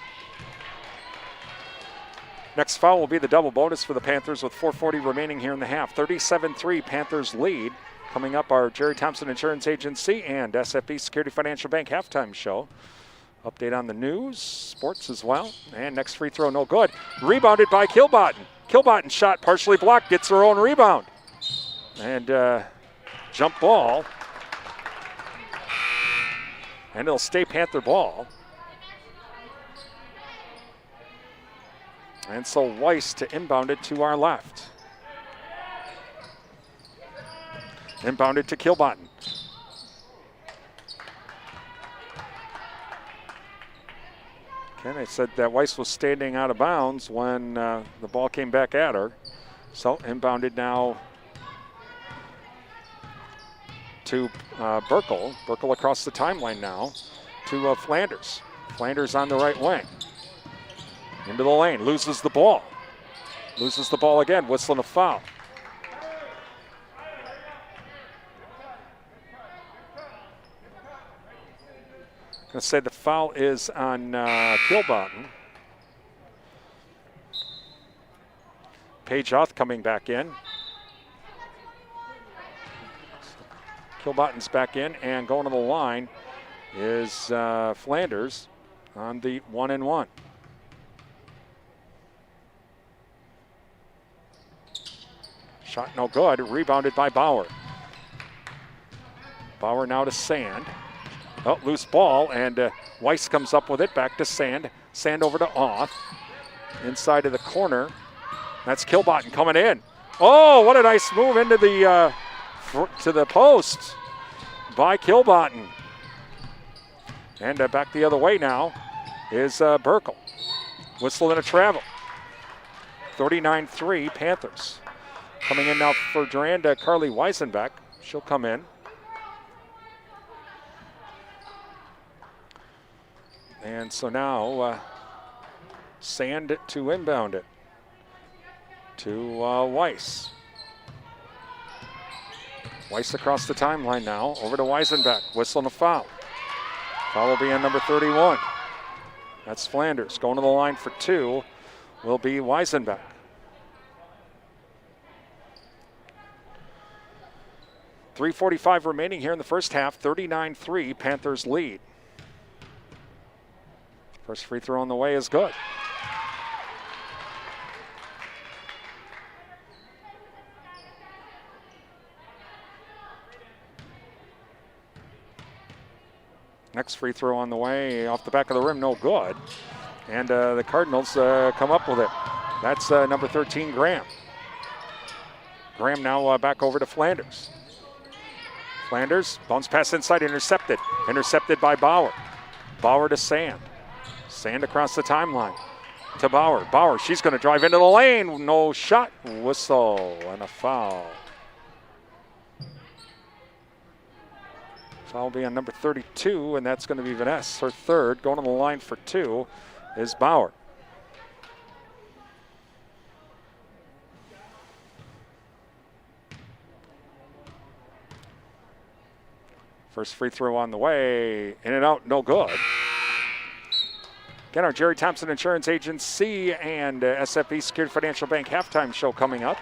Next foul will be the double bonus for the Panthers with 4:40 remaining here in the half. 37-3 Panthers lead. Coming up, our Jerry Thompson Insurance Agency and SFB Security Financial Bank halftime show. Update on the news, sports as well. And next free throw, no good. Rebounded by Kilbotten. Kilbotten's shot partially blocked, gets her own rebound. And jump ball. And it'll stay Panther ball. And so Weiss to inbound it to our left. Inbounded to Kilbotten. Okay, they said that Weiss was standing out of bounds when the ball came back at her. So inbounded now to Burkle. Burkle across the timeline now to Flanders. Flanders on the right wing. Into the lane, loses the ball. Loses the ball again, whistling a foul. Going to say the foul is on Kilbottom. Paige Hoth coming back in. Kilbottom's back in, and going to the line is Flanders on the 1-and-1. Shot no good, rebounded by Bauer. Bauer now to Sand. Oh, loose ball, and Weiss comes up with it, back to Sand. Sand over to Auth. Inside of the corner. That's Kilbottom coming in. Oh, what a nice move into the to the post by Kilbottom. And back the other way now is Burkle. Whistle and a travel. 39-3 Panthers. Coming in now for Durand, Carly Weisenbeck. She'll come in. And so now Sand to inbound it to Weiss. Weiss across the timeline now, over to Weisenbeck. Whistle and a foul. Foul will be on number 31. That's Flanders. Going to the line for two will be Weisenbeck. .345 remaining here in the first half. 39-3, Panthers lead. First free throw on the way is good. Next free throw on the way, off the back of the rim, no good. And the Cardinals come up with it. That's number 13, Graham. Graham now back over to Flanders. Flanders, bounce pass inside, intercepted. Intercepted by Bauer. Bauer to Sand. Sand across the timeline to Bauer. Bauer, she's going to drive into the lane. No shot. Whistle and a foul. Foul will be on number 32, and that's going to be Vanessa, her third. Going on the line for two is Bauer. First free throw on the way. In and out, no good. Again, our Jerry Thompson Insurance Agency and SFB Security Financial Bank halftime show coming up.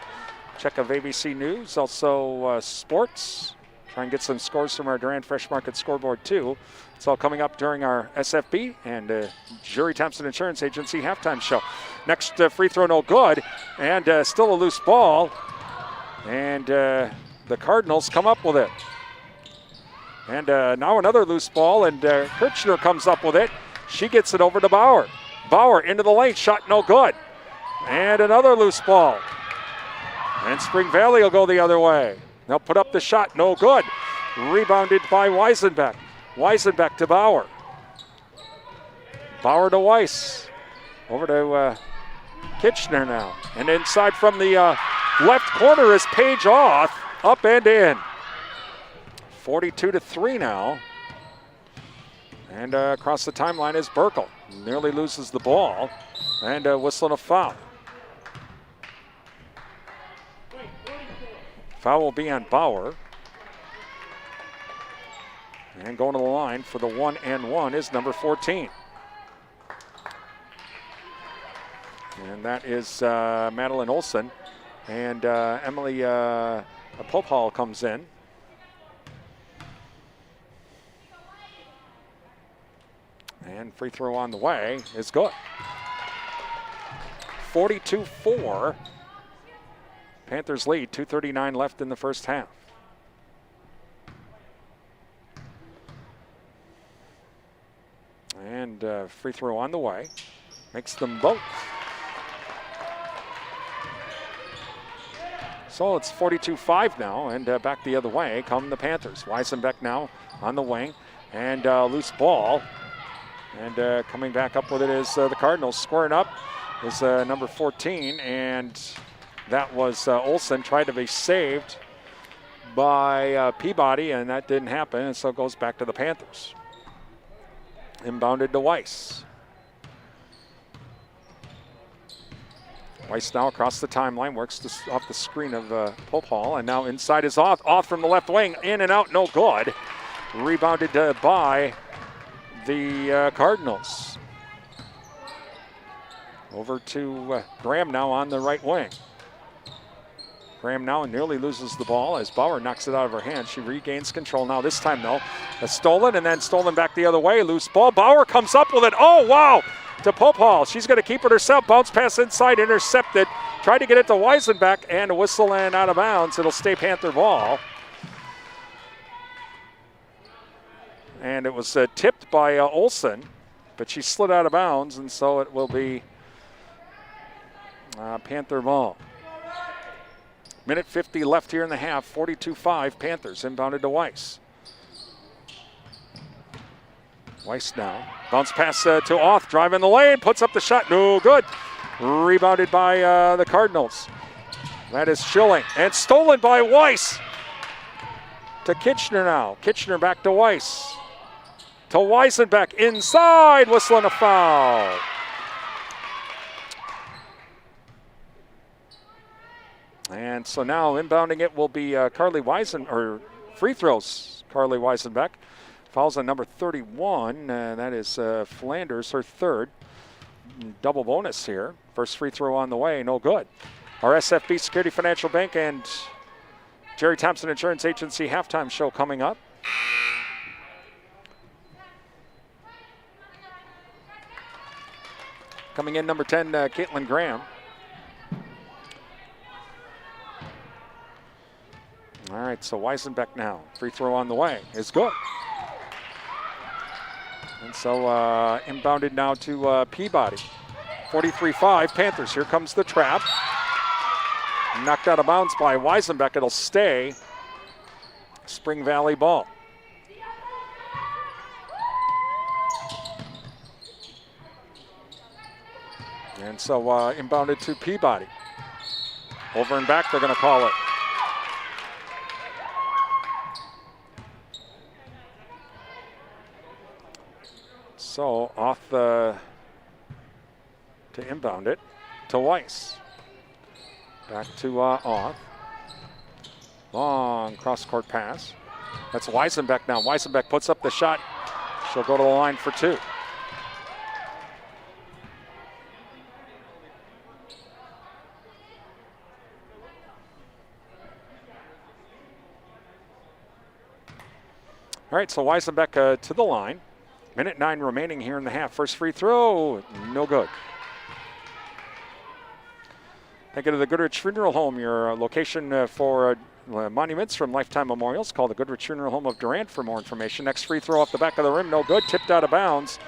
Check of ABC News, also sports. Try and get some scores from our Durand Fresh Market scoreboard too. It's all coming up during our SFB and Jerry Thompson Insurance Agency halftime show. Next free throw, no good. And still a loose ball. And the Cardinals come up with it. And now another loose ball, and Kirchner comes up with it. She gets it over to Bauer. Bauer into the lane, shot no good. And another loose ball. And Spring Valley will go the other way. They'll put up the shot, no good. Rebounded by Weisenbeck. Weisenbeck to Bauer. Bauer to Weiss. Over to Kitchener now. And inside from the left corner is Paige Auth. Up and in. 42-3 now. And across the timeline is Burkle. Nearly loses the ball. And whistling a foul. Foul will be on Bauer. And going to the line for the 1-and-1 is number 14. And that is Madeline Olson. And Emily Popal comes in. And free throw on the way is good. 42-4. Panthers lead, 2:39 left in the first half. And free throw on the way. Makes them both. So it's 42-5 now, and back the other way come the Panthers. Weisenbeck now on the wing, and loose ball. And coming back up with it is the Cardinals. Squaring up is number 14, and that was Olsen. Tried to be saved by Peabody, and that didn't happen, and so it goes back to the Panthers. Inbounded to Weiss. Weiss now across the timeline, works off the screen of Pope Hall, and now inside is Auth. Auth from the left wing, in and out, no good. Rebounded by the Cardinals. Over to Graham now on the right wing. Graham now nearly loses the ball as Bauer knocks it out of her hand. She regains control now. This time, though, stolen and then stolen back the other way. Loose ball. Bauer comes up with it. Oh, wow! To Popal. She's going to keep it herself. Bounce pass inside, intercepted. Tried to get it to Weisenbeck and a whistle and out of bounds. It'll stay Panther ball. And it was tipped by Olsen, but she slid out of bounds, and so it will be Panther ball. Minute 50 left here in the half. 42-5 Panthers inbounded to Weiss. Weiss now. Bounce pass to Auth. Drive in the lane. Puts up the shot. No good. Rebounded by the Cardinals. That is Schilling. And stolen by Weiss. To Kitchener now. Kitchener back to Weiss. To Weisenbeck. Inside. Whistling a foul. And so now inbounding it will be free throws, Carly Weisenbeck. Fouls on number 31, that is Flanders, her third. Double bonus here. First free throw on the way, no good. Our SFB Security Financial Bank and Jerry Thompson Insurance Agency halftime show coming up. Coming in number 10, Caitlin Graham. All right, so Weisenbeck now. Free throw on the way is good. And so inbounded now to Peabody. 43-5 Panthers. Here comes the trap. Knocked out of bounds by Weisenbeck. It'll stay Spring Valley ball. And so inbounded to Peabody. Over and back, they're going to call it. So off to inbound it to Weiss. Back to Auth. Long cross-court pass. That's Weisenbeck now. Weisenbeck puts up the shot. She'll go to the line for two. All right, so Weisenbeck to the line. Minute 9 remaining here in the half. First free throw, no good. Thank you to the Goodrich Funeral Home, your location for monuments from Lifetime Memorials. Call the Goodrich Funeral Home of Durand for more information. Next free throw off the back of the rim, no good. Tipped out of bounds.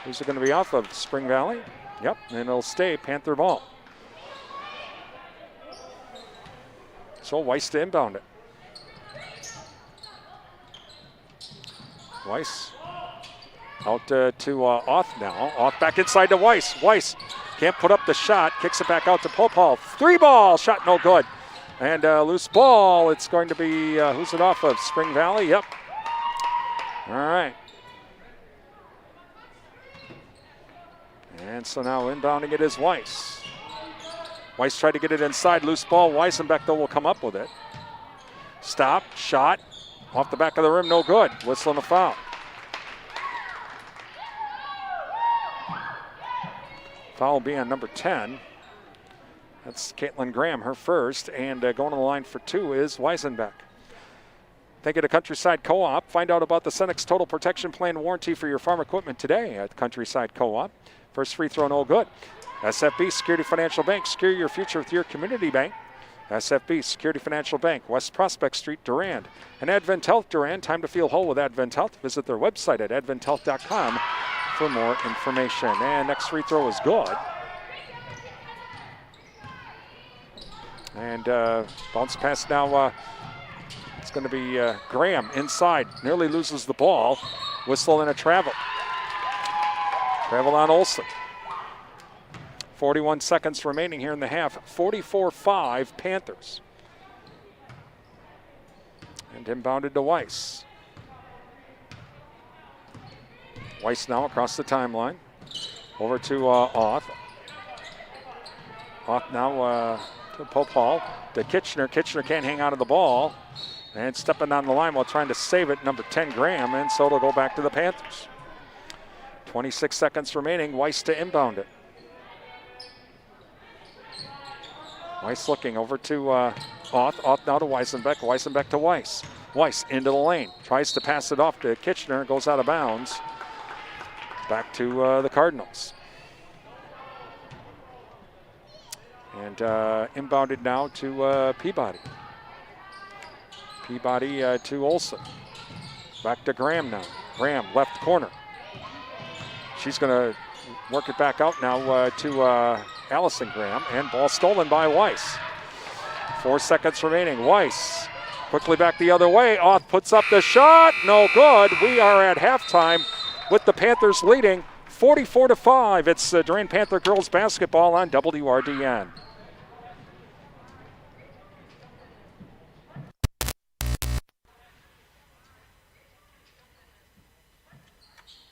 Who's it going to be off of? Spring Valley? Yep, and it'll stay Panther ball. So Weiss to inbound it. Weiss out to Auth now. Auth back inside to Weiss. Weiss can't put up the shot. Kicks it back out to Popal. Three ball. Shot no good. And loose ball. It's going to be, who's it off of? Spring Valley? Yep. All right. And so now inbounding it is Weiss. Weiss tried to get it inside. Loose ball. Weisenbeck, though, will come up with it. Stop. Shot. Off the back of the rim. No good. Whistling a foul. Foul will be on number 10. That's Caitlin Graham, her first. And going to the line for two is Weisenbeck. Thank you to Countryside Co-op. Find out about the Cenex Total Protection Plan warranty for your farm equipment today at Countryside Co-op. First free throw, no good. SFB Security Financial Bank. Secure your future with your community bank. SFB Security Financial Bank, West Prospect Street, Durand. And Advent Health Durand. Time to feel whole with Advent Health. Visit their website at adventhealth.com for more information. And next free throw is good. And bounce pass now. It's going to be Graham inside. Nearly loses the ball. Whistle and a travel. Travel on Olsen. 41 seconds remaining here in the half. 44-5 Panthers. And inbounded to Weiss. Weiss now across the timeline. Over to Auth. Auth now to Popal. To Kitchener. Kitchener can't hang out of the ball. And stepping on the line while trying to save it, number 10 Graham. And so it'll go back to the Panthers. 26 seconds remaining. Weiss to inbound it. Weiss looking over to Oth. Oth now to Weisenbeck. Weisenbeck to Weiss. Weiss into the lane. Tries to pass it off to Kitchener. Goes out of bounds. Back to the Cardinals. And inbounded now to Peabody. Peabody to Olsen. Back to Graham now. Graham, left corner. She's going to work it back out now to Allison Graham. And ball stolen by Weiss. 4 seconds remaining. Weiss quickly back the other way. Oth puts up the shot. No good. We are at halftime with the Panthers leading 44-5. It's Durand Panther girls basketball on WRDN.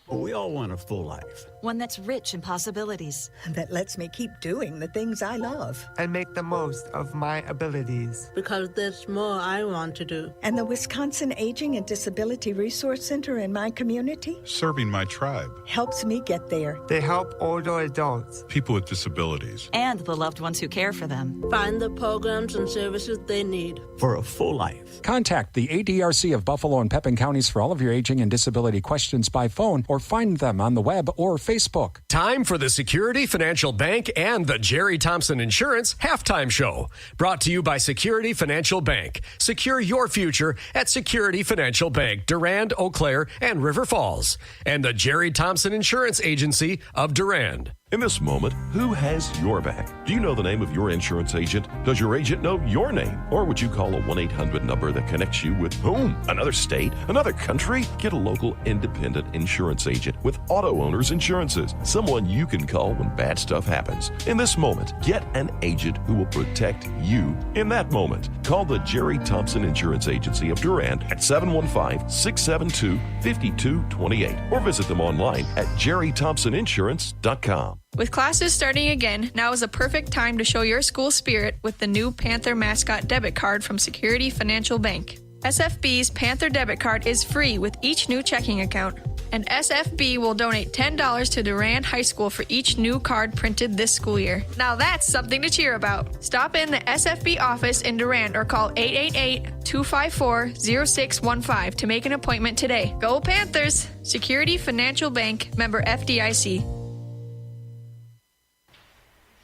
We all want a full life. One that's rich in possibilities. That lets me keep doing the things I love. And make the most of my abilities. Because there's more I want to do. And the Wisconsin Aging and Disability Resource Center in my community? Serving my tribe. Helps me get there. They help older adults. People with disabilities. And the loved ones who care for them. Find the programs and services they need. For a full life. Contact the ADRC of Buffalo and Pepin counties for all of your aging and disability questions by phone or find them on the web or Facebook. Time for the Security Financial Bank and the Jerry Thompson Insurance Halftime Show. Brought to you by Security Financial Bank. Secure your future at Security Financial Bank, Durand, Eau Claire, and River Falls. And the Jerry Thompson Insurance Agency of Durand. In this moment, who has your back? Do you know the name of your insurance agent? Does your agent know your name? Or would you call a 1-800 number that connects you with whom? Another state? Another country? Get a local independent insurance agent with Auto Owners Insurances. Someone you can call when bad stuff happens. In this moment, get an agent who will protect you in that moment. Call the Jerry Thompson Insurance Agency of Durand at 715-672-5228 or visit them online at jerrythompsoninsurance.com. With classes starting again, now is a perfect time to show your school spirit with the new Panther mascot debit card from Security Financial Bank. SFB's Panther debit card is free with each new checking account, and SFB will donate $10 to Durand High School for each new card printed this school year. Now that's something to cheer about. Stop in the SFB office in Durand or call 888-254-0615 to make an appointment today. Go Panthers! Security Financial Bank, member FDIC.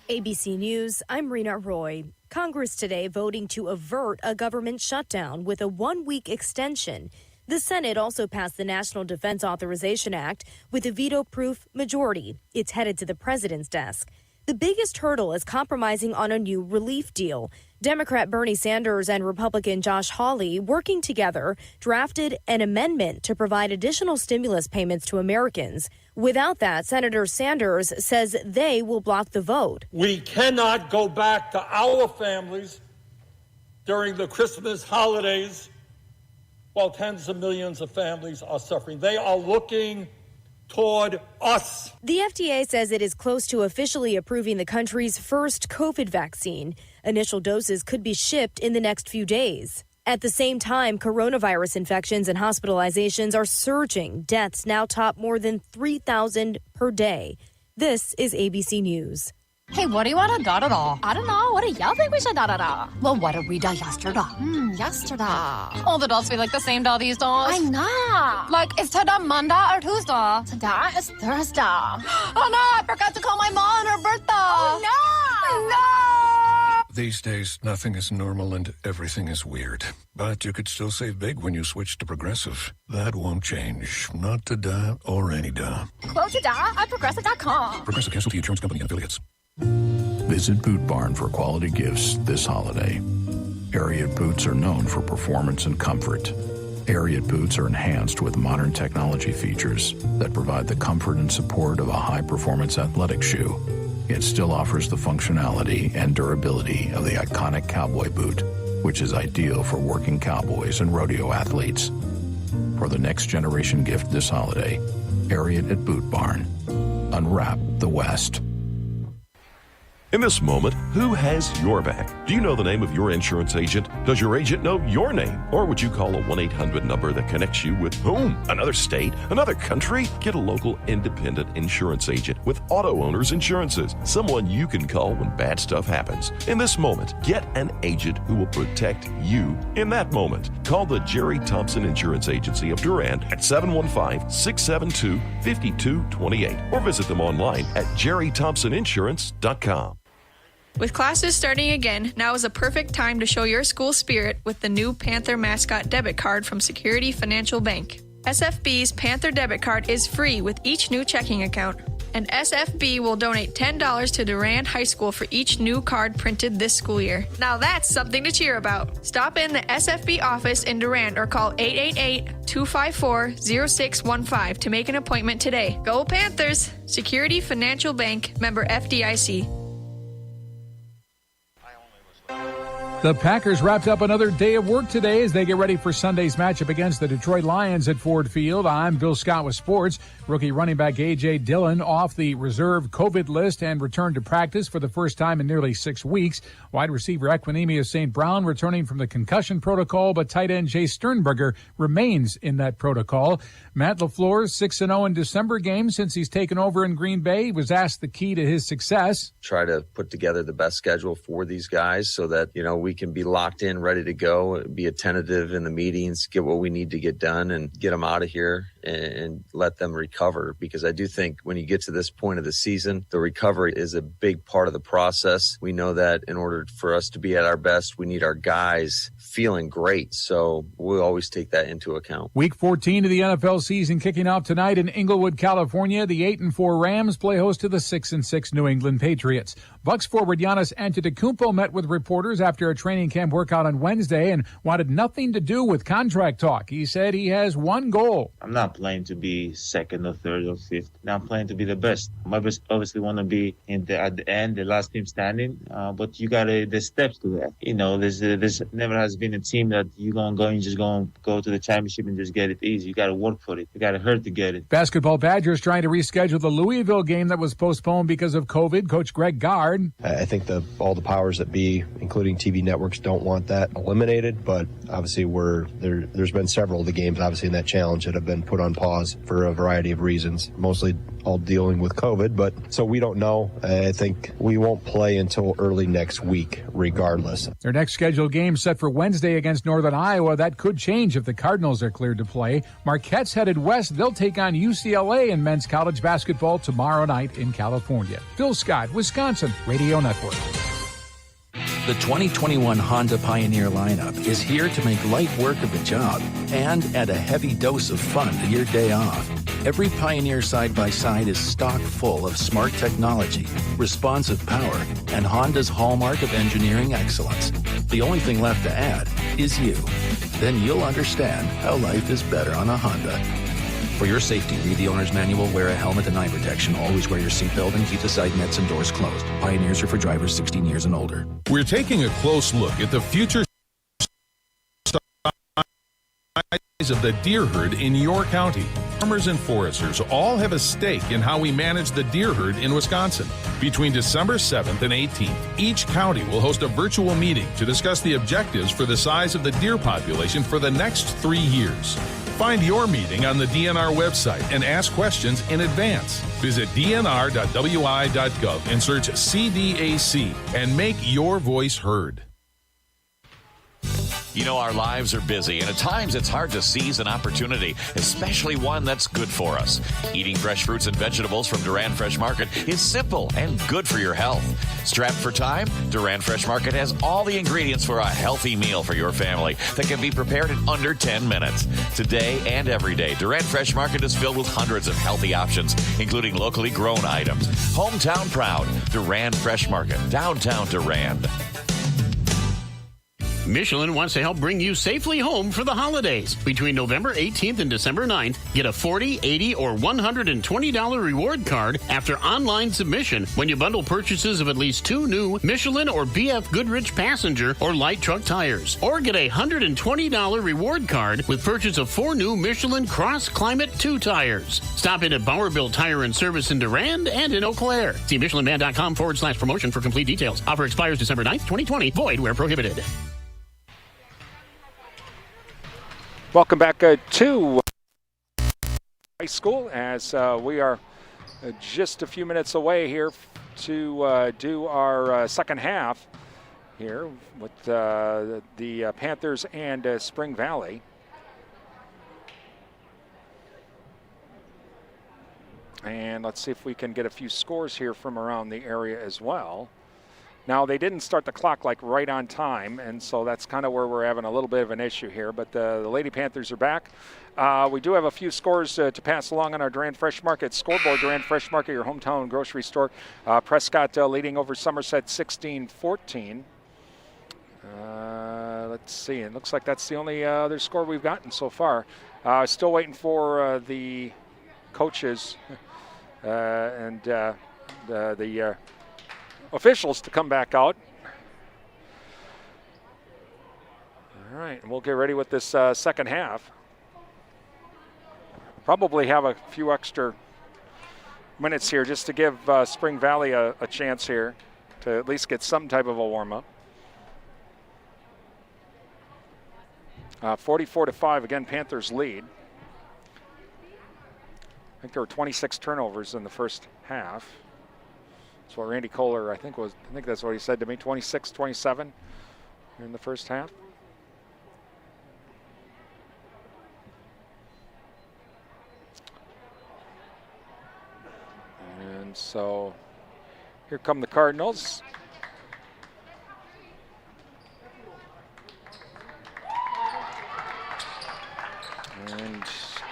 ABC News, I'm Rena Roy. Congress today voting to avert a government shutdown with a 1-week extension. The Senate also passed the National Defense Authorization Act with a veto-proof majority. It's headed to the president's desk. The biggest hurdle is compromising on a new relief deal. Democrat Bernie Sanders and Republican Josh Hawley, working together, drafted an amendment to provide additional stimulus payments to Americans. Without that, Senator Sanders says they will block the vote. We cannot go back to our families during the Christmas holidays while tens of millions of families are suffering. They are looking toward us. The FDA says it is close to officially approving the country's first COVID vaccine. Initial doses could be shipped in the next few days. At the same time, coronavirus infections and hospitalizations are surging. Deaths now top more than 3,000 per day. This is ABC News. Hey, what do you want to da-da-da? I don't know. What do y'all think we should da-da-da? Well, what did we da yesterday? Yesterday. All the dolls feel like the same doll these days. I know. Like, is today Monday or Tuesday? Today is Thursday. Oh, no, I forgot to call my mom on her birthday. Oh, no. These days, nothing is normal and everything is weird. But you could still save big when you switch to Progressive. That won't change. Not today or any day. Quote today at Progressive.com. Progressive Casualty Insurance Company and Affiliates. Visit Boot Barn for quality gifts this holiday. Ariat boots are known for performance and comfort. Ariat boots are enhanced with modern technology features that provide the comfort and support of a high-performance athletic shoe. It still offers the functionality and durability of the iconic cowboy boot, which is ideal for working cowboys and rodeo athletes. For the next generation gift this holiday, Ariat at Boot Barn. Unwrap the West. In this moment, who has your back? Do you know the name of your insurance agent? Does your agent know your name? Or would you call a 1-800 number that connects you with whom? Another state? Another country? Get a local independent insurance agent with Auto Owners Insurances. Someone you can call when bad stuff happens. In this moment, get an agent who will protect you in that moment. Call the Jerry Thompson Insurance Agency of Durand at 715-672-5228 or visit them online at jerrythompsoninsurance.com. With classes starting again, now is a perfect time to show your school spirit with the new Panther mascot debit card from Security Financial Bank. SFB's Panther debit card is free with each new checking account, and SFB will donate $10 to Durand High School for each new card printed this school year. Now that's something to cheer about. Stop in the SFB office in Durand or call 888-254-0615 to make an appointment today. Go Panthers! Security Financial Bank, member FDIC. The Packers wrapped up another day of work today as they get ready for Sunday's matchup against the Detroit Lions at Ford Field. I'm Bill Scott with sports. Rookie running back A.J. Dillon off the reserve COVID list and returned to practice for the first time in nearly 6 weeks. Wide receiver Equinemius St. Brown returning from the concussion protocol, but tight end Jay Sternberger remains in that protocol. Matt LaFleur's 6-0 in December games since he's taken over in Green Bay. He was asked the key to his success. Try to put together the best schedule for these guys so that, we can be locked in, ready to go, be attentive in the meetings, get what we need to get done and get them out of here and let them recover. Because I do think when you get to this point of the season, the recovery is a big part of the process. We know that in order for us to be at our best, we need our guys feeling great. So we'll always take that into account. Week 14 of the NFL season kicking off tonight in Inglewood, California. The 8-4 Rams play host to the 6-6 New England Patriots. Bucs forward Giannis Antetokounmpo met with reporters after a training camp workout on Wednesday and wanted nothing to do with contract talk. He said he has one goal. I'm not playing to be second or third or fifth. Now I'm playing to be the best. I obviously want to be at the end, the last team standing, but there's steps to that. There's never has been a team that you're going to go and just go to the championship and just get it easy. You got to work for it. You got to hurt to get it. Basketball Badgers trying to reschedule the Louisville game that was postponed because of COVID. Coach Greg Gard. I think all the powers that be, including TV networks, don't want that eliminated, but obviously there's been several of the games obviously in that challenge that have been put on pause for a variety of reasons, mostly all dealing with COVID, but so we don't know. I think we won't play until early next week regardless. Their next scheduled game set for Wednesday against Northern Iowa. That could change if the Cardinals are cleared to play. Marquette's headed west. They'll take on UCLA in men's college basketball tomorrow night in California. Phil Scott, Wisconsin Radio Network. The 2021 Honda Pioneer lineup is here to make light work of the job and add a heavy dose of fun to your day off. Every Pioneer side-by-side is stock full of smart technology, responsive power, and Honda's hallmark of engineering excellence. The only thing left to add is you. Then you'll understand how life is better on a Honda. For your safety, read the owner's manual, wear a helmet and eye protection, always wear your seatbelt, and keep the side nets and doors closed. Pioneers are for drivers 16 years and older. We're taking a close look at the future size of the deer herd in your county. Farmers and foresters all have a stake in how we manage the deer herd in Wisconsin. Between December 7th and 18th, each county will host a virtual meeting to discuss the objectives for the size of the deer population for the next 3 years. Find your meeting on the DNR website and ask questions in advance. Visit dnr.wi.gov and search CDAC and make your voice heard. Our lives are busy, and at times it's hard to seize an opportunity, especially one that's good for us. Eating fresh fruits and vegetables from Durand Fresh Market is simple and good for your health. Strapped for time? Durand Fresh Market has all the ingredients for a healthy meal for your family that can be prepared in under 10 minutes. Today and every day, Durand Fresh Market is filled with hundreds of healthy options, including locally grown items. Hometown proud, Durand Fresh Market, downtown Durand. Michelin wants to help bring you safely home for the holidays. Between November 18th and December 9th, get a $40, $80, or $120 reward card after online submission when you bundle purchases of at least 2 new Michelin or BF Goodrich passenger or light truck tires. Or get a $120 reward card with purchase of 4 new Michelin Cross Climate 2 tires. Stop in at Bauerville Tire and Service in Durand and in Eau Claire. See MichelinMan.com/promotion for complete details. Offer expires December 9th, 2020. Void where prohibited. Welcome back to high school as we are just a few minutes away here to do our second half here with the Panthers and Spring Valley. And let's see if we can get a few scores here from around the area as well. Now, they didn't start the clock like right on time, and so that's kind of where we're having a little bit of an issue here. But the Lady Panthers are back. We do have a few scores to pass along on our Durand Fresh Market scoreboard. Durand Fresh Market, your hometown grocery store. Prescott leading over Somerset 16-14. Let's see. It looks like that's the only other score we've gotten so far. Still waiting for the coaches and the officials to come back out. All right, and we'll get ready with this second half. Probably have a few extra minutes here just to give Spring Valley a chance here to at least get some type of a warm-up. 44-5, again, Panthers lead. I think there were 26 turnovers in the first half. That's what Randy Kohler, I think that's what he said to me, 26-27 in the first half. And so here come the Cardinals. And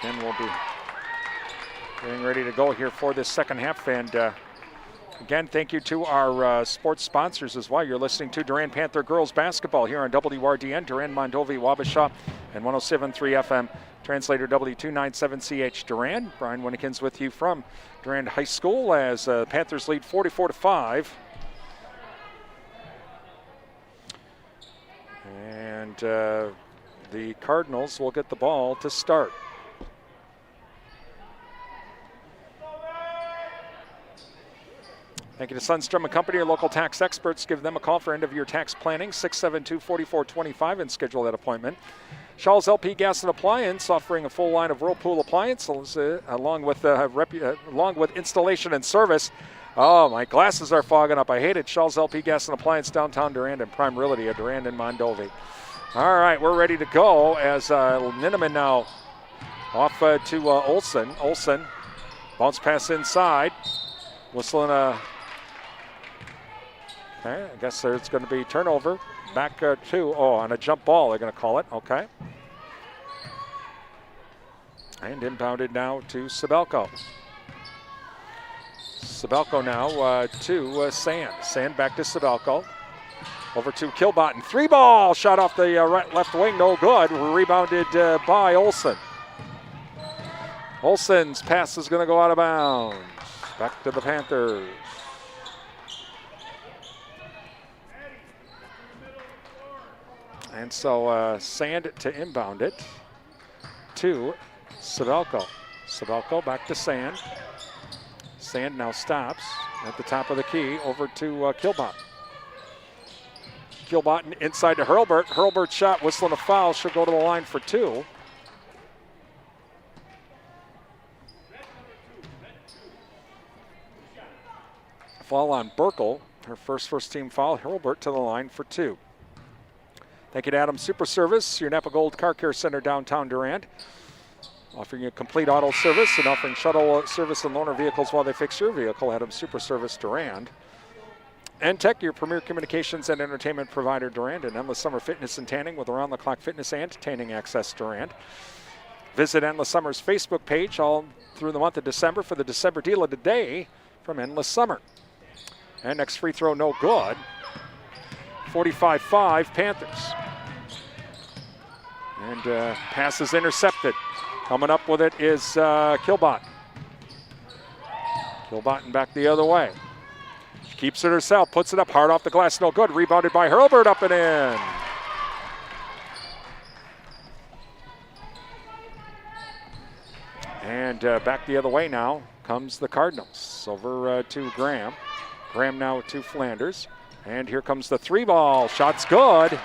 then we'll be getting ready to go here for this second half. And again, thank you to our sports sponsors as well. You're listening to Durand Panther Girls Basketball here on WRDN, Durand, Mondovi, Wabasha, and 107.3 FM. Translator W297CH Durand. Brian Winnekins with you from Durand High School as Panthers lead 44-5. And the Cardinals will get the ball to start. Thank you to Sundstrom & Company, your local tax experts. Give them a call for end-of-year tax planning, 672-4425, and schedule that appointment. Shaw's LP Gas and Appliance, offering a full line of Whirlpool appliances, along with installation and service. Oh, my glasses are fogging up. I hate it. Shaw's LP Gas and Appliance, downtown Durand, and Prime Realty at Durand and Mondovi. All right, we're ready to go as Ninneman now off to Olsen. Olsen, bounce pass inside. Whistling okay, I guess there's going to be turnover. Back on a jump ball, they're going to call it. Okay. And inbounded now to Sabelko. Sabelko now to Sand. Sand back to Sabelko. Over to Kilbottom. 3-ball shot off the left wing, no good. Rebounded by Olsen. Olsen's pass is going to go out of bounds. Back to the Panthers. And so Sand to inbound it to Sabelko. Sabelko back to Sand. Sand now stops at the top of the key over to Kilbottom. Kilbottom inside to Hurlburt. Hurlburt's shot, whistling a foul, should go to the line for 2. Foul on Burkle, her first team foul. Hurlburt to the line for 2. Thank you to Adams Super Service, your Napa Gold Car Care Center downtown Durand. Offering you complete auto service and offering shuttle service and loaner vehicles while they fix your vehicle. Adams Super Service Durand. And Tech, your premier communications and entertainment provider Durand. And Endless Summer Fitness and Tanning with around-the-clock fitness and tanning access Durand. Visit Endless Summer's Facebook page all through the month of December for the December deal of the day from Endless Summer. And next free throw, no good. 45-5 Panthers. And pass is intercepted. Coming up with it is Kilbott. Kilbott back the other way. She keeps it herself, puts it up hard off the glass, no good. Rebounded by Hurlburt, up and in. And back the other way now comes the Cardinals. Over to Graham. Graham now to Flanders. And here comes the 3-ball. Shot's good.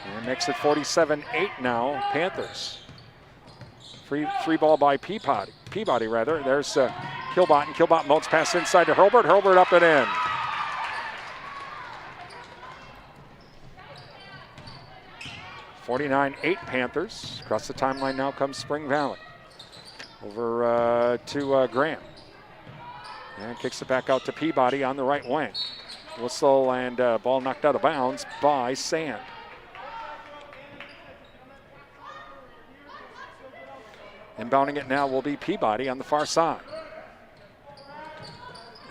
And makes it 47-8 now, Panthers. Free ball by Peabody. There's Kilbott, and Kilbott mounts pass inside to Hurlburt. Hurlburt up and in. (49-8) Panthers. Across the timeline now comes Spring Valley. Over to Graham. And kicks it back out to Peabody on the right wing. Whistle and ball knocked out of bounds by Sand. Inbounding it now will be Peabody on the far side.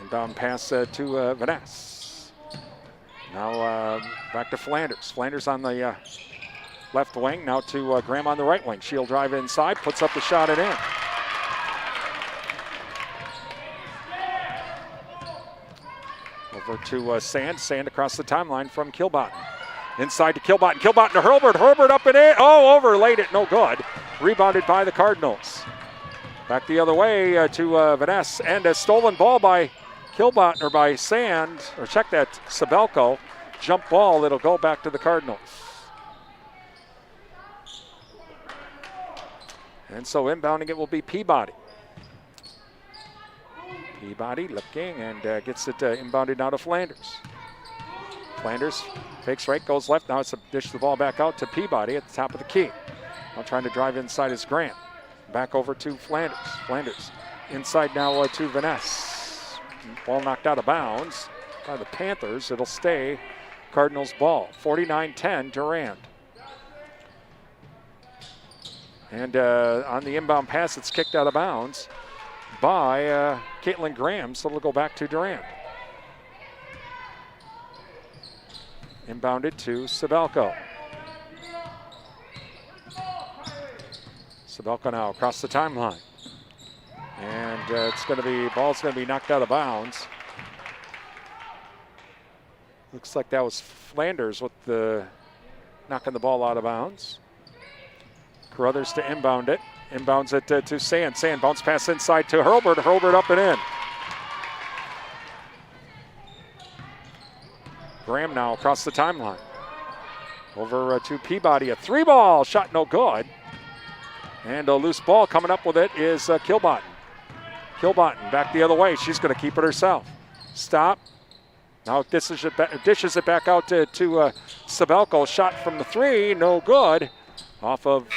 Inbound pass to Vaness. Now back to Flanders. Flanders on the left wing. Now to Graham on the right wing. She'll drive inside, puts up the shot and in. Over to Sand. Sand across the timeline from Kilbott. Inside to Kilbott. Kilbott to Hurlburt. Hurlburt up and in. Oh, overlaid it. No good. Rebounded by the Cardinals. Back the other way to Vaness. And a stolen ball by Kilbott, or by Sand. Or check that, Sabelko. Jump ball. It'll go back to the Cardinals. And so inbounding it will be Peabody. Peabody looking and gets it inbounded now to Flanders. Flanders fakes right, goes left. Now it's a dish the ball back out to Peabody at the top of the key. Now trying to drive inside is Grant. Back over to Flanders. Flanders inside now to Vaness. Ball knocked out of bounds by the Panthers. It'll stay Cardinals ball. 49-10 Durand. And on the inbound pass, it's kicked out of bounds by Caitlin Graham, so it'll go back to Durand. Inbounded to Sabelko. Sabelko now across the timeline. And ball's going to be knocked out of bounds. Looks like that was Flanders with the knocking the ball out of bounds. Carruthers to inbound it. Inbounds it to Sand. Sand bounce pass inside to Hurlburt. Hurlburt up and in. Graham now across the timeline. Over to Peabody. A 3-ball. Shot no good. And a loose ball coming up with it is Kilbott. Kilbott back the other way. She's going to keep it herself. Stop. Now dishes it back out to Sabelko. Shot from the 3. No good. Off of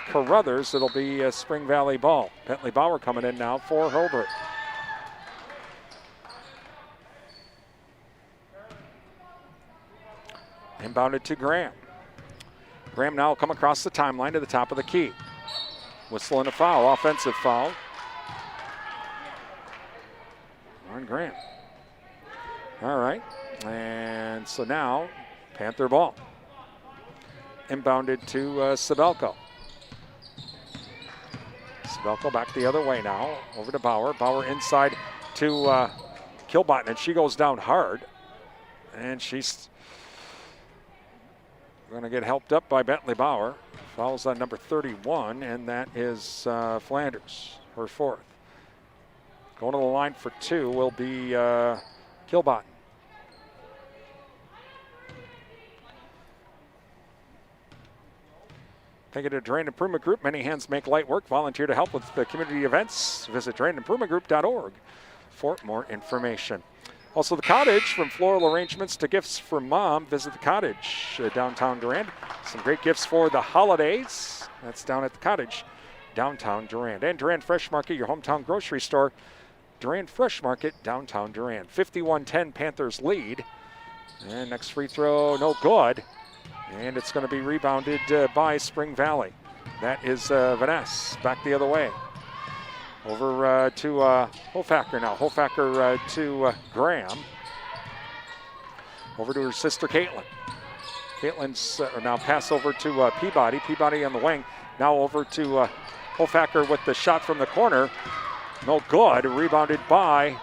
Carruthers, it'll be a Spring Valley ball. Bentley Bauer coming in now for Hurlburt. Inbounded to Graham. Graham now will come across the timeline to the top of the key. Whistle and a foul, offensive foul on Graham. All right, and so now Panther ball. Inbounded to Sabelko. Sabelko back the other way now, over to Bauer. Bauer inside to Kilbott, and she goes down hard. And she's going to get helped up by Bentley Bauer. Fouls on number 31, and that is Flanders, her 4th. Going to the line for 2 will be Kilbott. Thank you to Durand Improvement Group. Many hands make light work. Volunteer to help with the community events. Visit durandimprovementgroup.org for more information. Also, the Cottage, from floral arrangements to gifts for mom. Visit the Cottage, downtown Durand. Some great gifts for the holidays. That's down at the Cottage, downtown Durand. And Durand Fresh Market, your hometown grocery store. Durand Fresh Market, downtown Durand. 51-10 Panthers lead. And next free throw, no good. And it's going to be rebounded by Spring Valley. That is Vaness back the other way. Over to Hofacker now. Hofacker to Graham. Over to her sister Caitlin. Caitlin's now pass over to Peabody. Peabody on the wing. Now over to Hofacker with the shot from the corner. No good. Rebounded by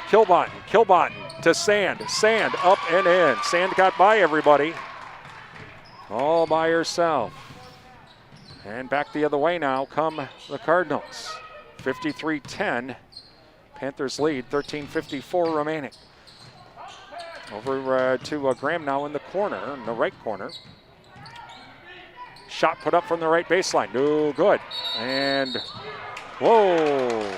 Kilbottom. Kilbottom to Sand. Sand up and in. Sand got by everybody. All by herself. And back the other way now come the Cardinals. 53-10. Panthers lead. 13:54 remaining. Over to Graham now in the corner, in the right corner. Shot put up from the right baseline. No good. And whoa.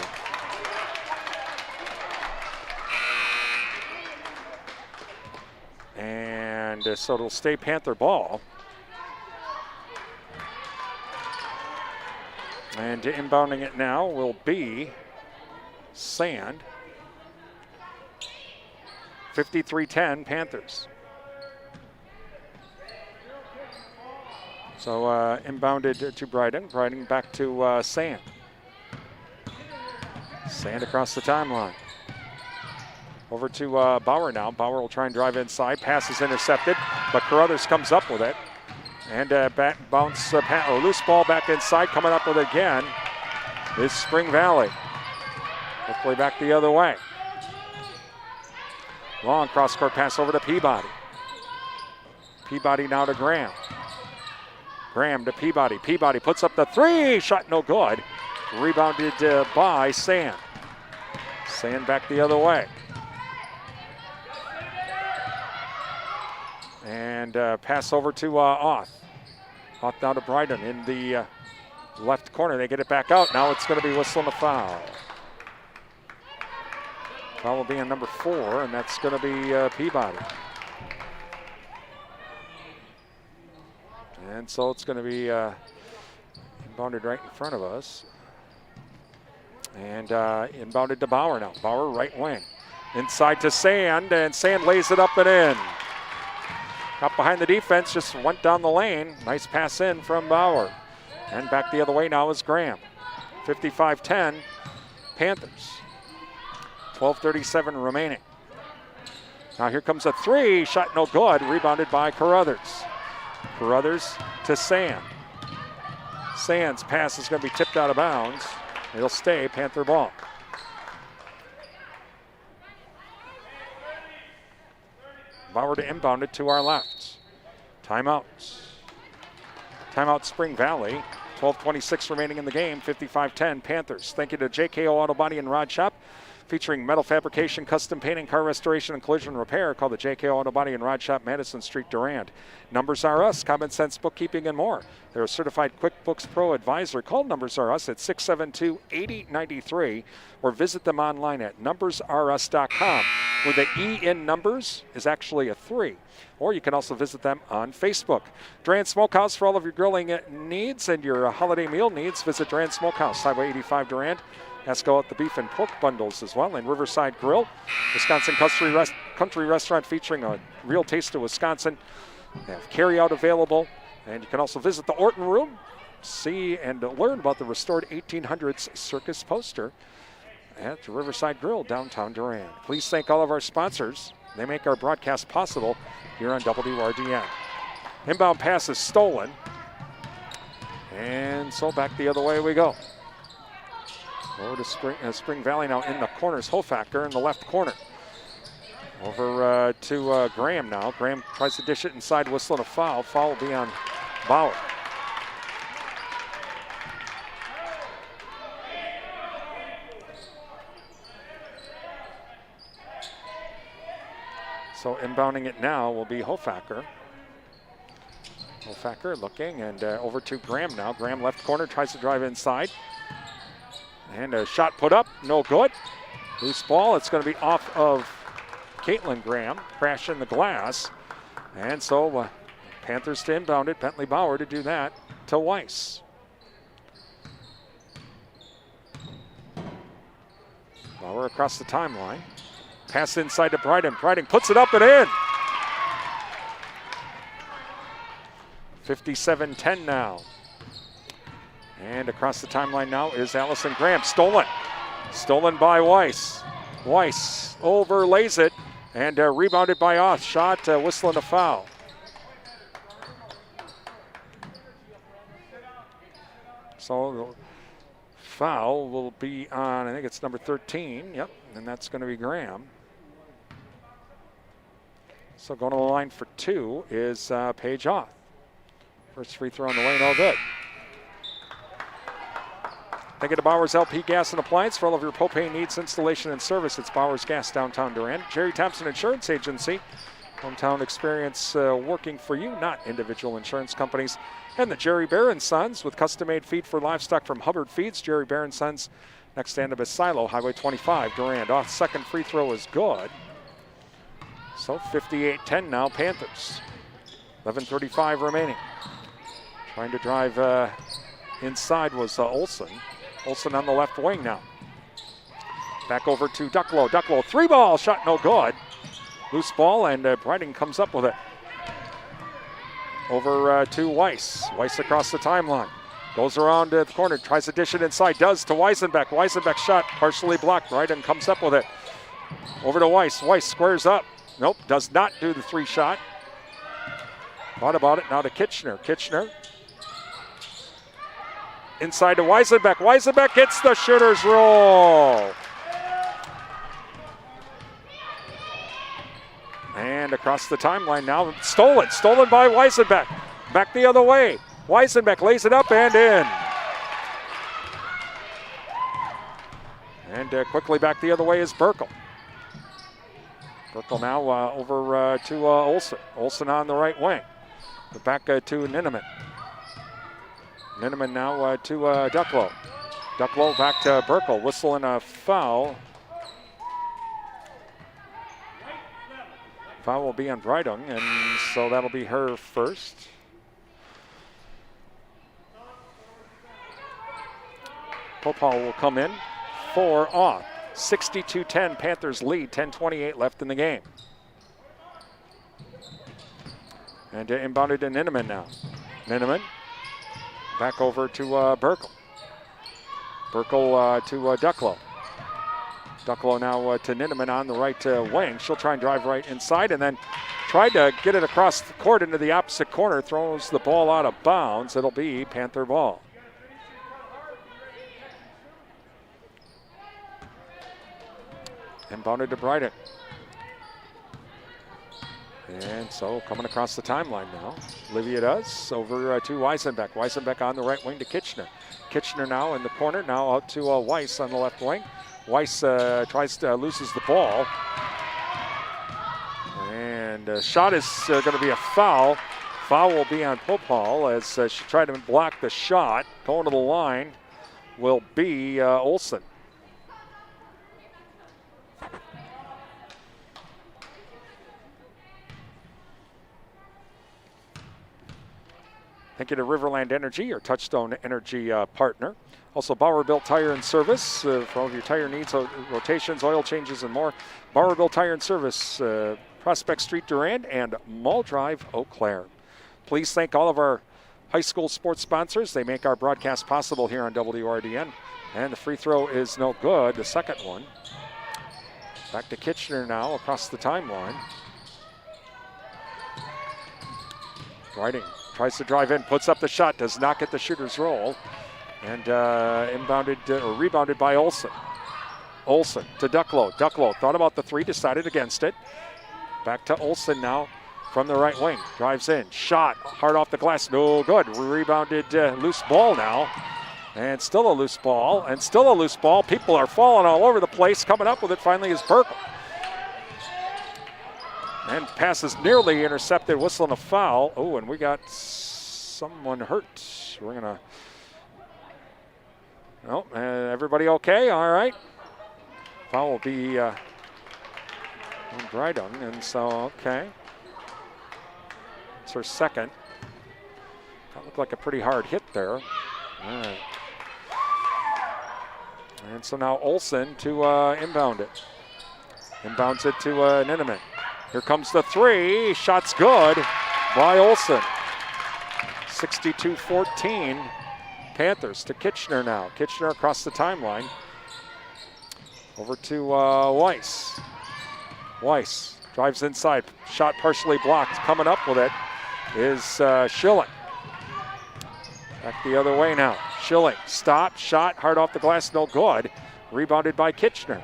And so it'll stay Panther ball. And inbounding it now will be Sand. 53-10 Panthers. So inbounded to Bryden. Bryden back to Sand. Sand across the timeline. Over to Bauer now. Bauer will try and drive inside. Pass is intercepted, but Carruthers comes up with it. And back bounce, loose ball back inside. Coming up with it again is Spring Valley. Hopefully back the other way. Long cross-court pass over to Peabody. Peabody now to Graham. Graham to Peabody. Peabody puts up the three. Shot no good. Rebounded by Sand. Sand back the other way. And pass over to Oth. Oth down to Bryden in the left corner. They get it back out. Now it's going to be whistling a foul. Foul will be on number 4, and that's going to be Peabody. And so it's going to be inbounded right in front of us. And inbounded to Bauer now. Bauer right wing. Inside to Sand, and Sand lays it up and in. Got behind the defense, just went down the lane. Nice pass in from Bauer. And back the other way now is Graham. 55-10, Panthers. 12:37 remaining. Now here comes a three. Shot no good. Rebounded by Carruthers. Carruthers to Sand. Sand's pass is going to be tipped out of bounds. It'll stay Panther ball. Bauer to inbound it to our left. Timeouts. Timeout Spring Valley. 12:26 remaining in the game. 55-10 Panthers. Thank you to JKO Auto Body and Rod Shop. Featuring metal fabrication, custom painting, car restoration, and collision repair. Call the JKO Auto Body and Rod Shop, Madison Street, Durand. Numbers Are Us, common sense bookkeeping, and more. They're a certified QuickBooks Pro advisor. Call Numbers Are Us at 672-8093 or visit them online at numbersrus.com, where the E in numbers is actually a 3. Or you can also visit them on Facebook. Durand Smokehouse for all of your grilling needs and your holiday meal needs. Visit Durand Smokehouse, Highway 85 Durand. Ask out the beef and pork bundles as well. And Riverside Grill, Wisconsin country restaurant featuring a real taste of Wisconsin. They have carry-out available. And you can also visit the Orton Room, see and learn about the restored 1800s circus poster at the Riverside Grill, downtown Durand. Please thank all of our sponsors. They make our broadcast possible here on WRDN. Inbound pass is stolen. And so back the other way we go. Over to Spring Valley now in the corners. Hofacker in the left corner. Over to Graham now. Graham tries to dish it inside, whistling a foul. Foul will be on Bauer. So inbounding it now will be Hofacker. Hofacker looking, and over to Graham now. Graham left corner, tries to drive inside. And a shot put up, no good. Loose ball, it's going to be off of Caitlin Graham, crashing the glass. And so Panthers to inbound it, Bentley Bauer to do that to Weiss. Bauer across the timeline. Pass inside to Bryden. Bryden puts it up and in. 57-10 now. And across the timeline now is Allison Graham. Stolen. Stolen by Weiss. Weiss overlays it and rebounded by Oth. Shot whistling a foul. So the foul will be on, I think it's number 13. Yep, and that's going to be Graham. So going to the line for 2 is Paige Oth. First free throw on the way, no good. Thank you to Bowers LP Gas and Appliance for all of your propane needs, installation, and service. It's Bowers Gas, downtown Durand. Jerry Thompson Insurance Agency. Hometown experience working for you, not individual insurance companies. And the Jerry Bear & Sons with custom-made feed for livestock from Hubbard Feeds. Jerry Bear & Sons, next to Annabis Silo, Highway 25, Durand. Off second free throw is good. So 58-10 now, Panthers. 11:35 remaining. Trying to drive inside was Olsen. Olsen on the left wing now. Back over to Ducklow. Ducklow, 3-ball shot, no good. Loose ball, and Breiting comes up with it. Over to Weiss. Weiss across the timeline. Goes around the corner, tries to dish it inside, does to Weisenbeck. Weisenbeck shot partially blocked. Breiting comes up with it. Over to Weiss. Weiss squares up. Nope, does not do the 3 shot. Thought about it, now to Kitchener. Kitchener. Inside to Weisenbeck. Weisenbeck gets the shooter's roll. And across the timeline now, stolen by Weisenbeck. Back the other way. Weisenbeck lays it up and in. And quickly back the other way is Burkle. Burkle now over to Olsen. Olsen on the right wing. Back to Ninneman. Ninneman now to Ducklow. Ducklow back to Burkle, whistling a foul. Foul will be on Breitung, and so that'll be her first. Popal will come in for Oth. 62-10, Panthers lead, 10:28 left in the game. And inbounded to Ninneman now. Ninneman back over to Burkle. Burkle to Ducklow. Ducklow now to Ninneman on the right wing. She'll try and drive right inside and then try to get it across the court into the opposite corner. Throws the ball out of bounds. It'll be Panther ball. Inbounded to Breitung. And so coming across the timeline now. Olivia does over to Weisenbeck. Weisenbeck on the right wing to Kitchener. Kitchener now in the corner. Now out to Weiss on the left wing. Weiss tries to loses the ball. And shot is going to be a foul. Foul will be on Popal as she tried to block the shot. Going to the line will be Olsen. Thank you to Riverland Energy, your Touchstone Energy partner. Also, Bauerville Tire and Service for all of your tire needs, rotations, oil changes, and more. Bauerville Tire and Service, Prospect Street, Durand, and Mall Drive, Eau Claire. Please thank all of our high school sports sponsors. They make our broadcast possible here on WRDN. And the free throw is no good, the second one. Back to Kitchener now across the timeline. Breitung tries to drive in, puts up the shot, does not get the shooter's roll. And rebounded by Olsen. Olsen to Ducklow. Ducklow thought about the 3, decided against it. Back to Olsen now from the right wing. Drives in, shot, hard off the glass, no good. Rebounded, loose ball now. And still a loose ball, and still a loose ball. People are falling all over the place. Coming up with it finally is Burkle. And pass is nearly intercepted, whistling a foul. Oh, and we got someone hurt. We're going to... Oh, everybody okay? All right. Foul will be on Breitung, and so, okay. It's her second. That looked like a pretty hard hit there. All right. And so now Olsen to inbound it. Inbounds it to Ninneman. Here comes the 3. Shot's good by Olsen. 62-14. Panthers to Kitchener now. Kitchener across the timeline. Over to Weiss. Weiss drives inside. Shot partially blocked. Coming up with it is Schilling. Back the other way now. Schilling, stop, shot, hard off the glass, no good. Rebounded by Kitchener.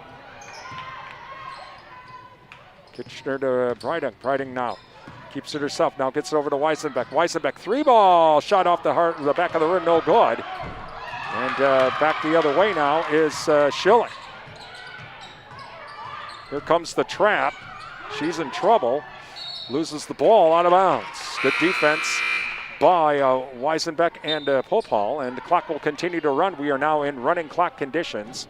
Kitchener to Breiding. Breiding now keeps it herself. Now gets it over to Weisenbeck. Weisenbeck, 3-ball, shot off the back of the rim, no good. And back the other way now is Schilling. Here comes the trap. She's in trouble. Loses the ball out of bounds. Good defense by Weisenbeck and Popal, and the clock will continue to run. We are now in running clock conditions.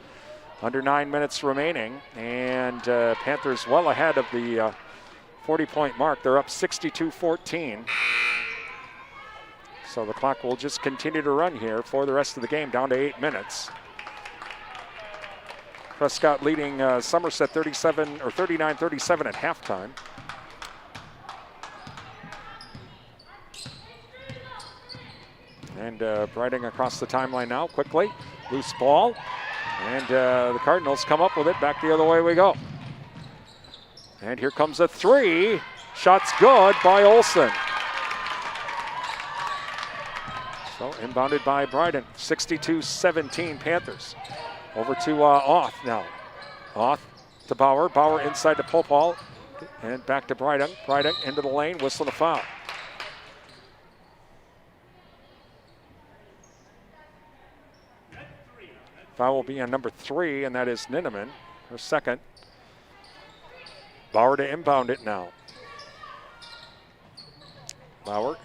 Under 9 minutes remaining, and Panthers well ahead of the 40-point mark. They're up 62-14. So the clock will just continue to run here for the rest of the game, down to 8 minutes. Prescott leading Somerset 39-37 at halftime. And Breiding across the timeline now, quickly. Loose ball. And the Cardinals come up with it. Back the other way we go. And here comes a 3. Shot's good by Olsen. So inbounded by Breiding. 62-17 Panthers. Over to Auth now. Auth to Bauer. Bauer inside to Popal. And back to Breiding. Breiding into the lane. Whistling a foul. Foul will be on number 3, and that is Ninneman, her second. Bauer to inbound it now. Bauer,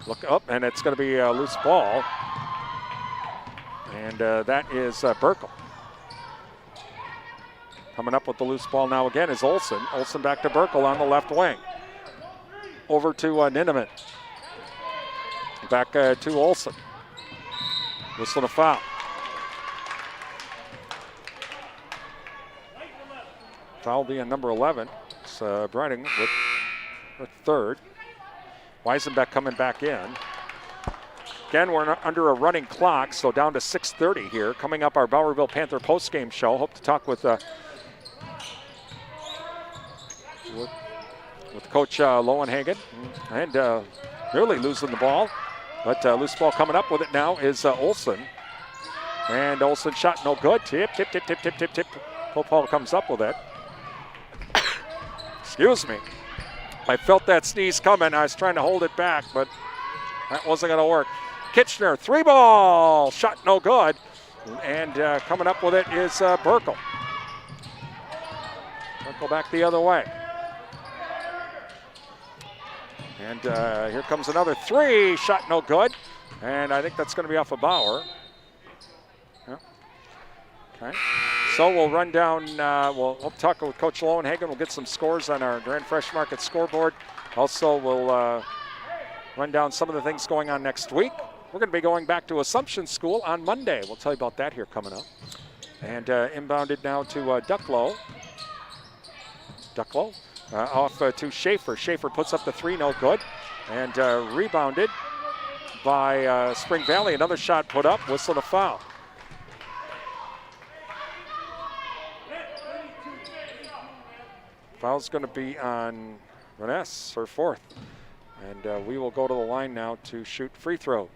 look up, and it's going to be a loose ball. And that is Burkle. Coming up with the loose ball now again is Olsen. Olsen back to Burkle on the left wing. Over to Ninneman. Back to Olsen. Whistling a foul. Foul being number 11. It's Breiding with her third. Weisenbeck coming back in. Again, we're under a running clock, so down to 6:30 here. Coming up, our Bauerville Panther postgame show. Hope to talk with Coach Lowenhagen. And nearly losing the ball. But loose ball coming up with it now is Olsen. And Olsen shot no good. Tip. Popal comes up with it. Excuse me. I felt that sneeze coming. I was trying to hold it back, but that wasn't going to work. Kitchener, 3-ball. Shot no good. And coming up with it is Burkle. Burkle back the other way. And here comes another 3. Shot no good. And I think that's going to be off of Bauer. Yeah. Okay. So we'll run down, we'll talk with Coach Lowenhagen. We'll get some scores on our Durand Fresh Market scoreboard. Also, we'll run down some of the things going on next week. We're going to be going back to Assumption School on Monday. We'll tell you about that here coming up. And inbounded now to Ducklow. Ducklow off to Schaefer. Schaefer puts up the 3, no good. And rebounded by Spring Valley. Another shot put up, whistling a foul. Foul's going to be on Vanessa, her fourth. And we will go to the line now to shoot free throws.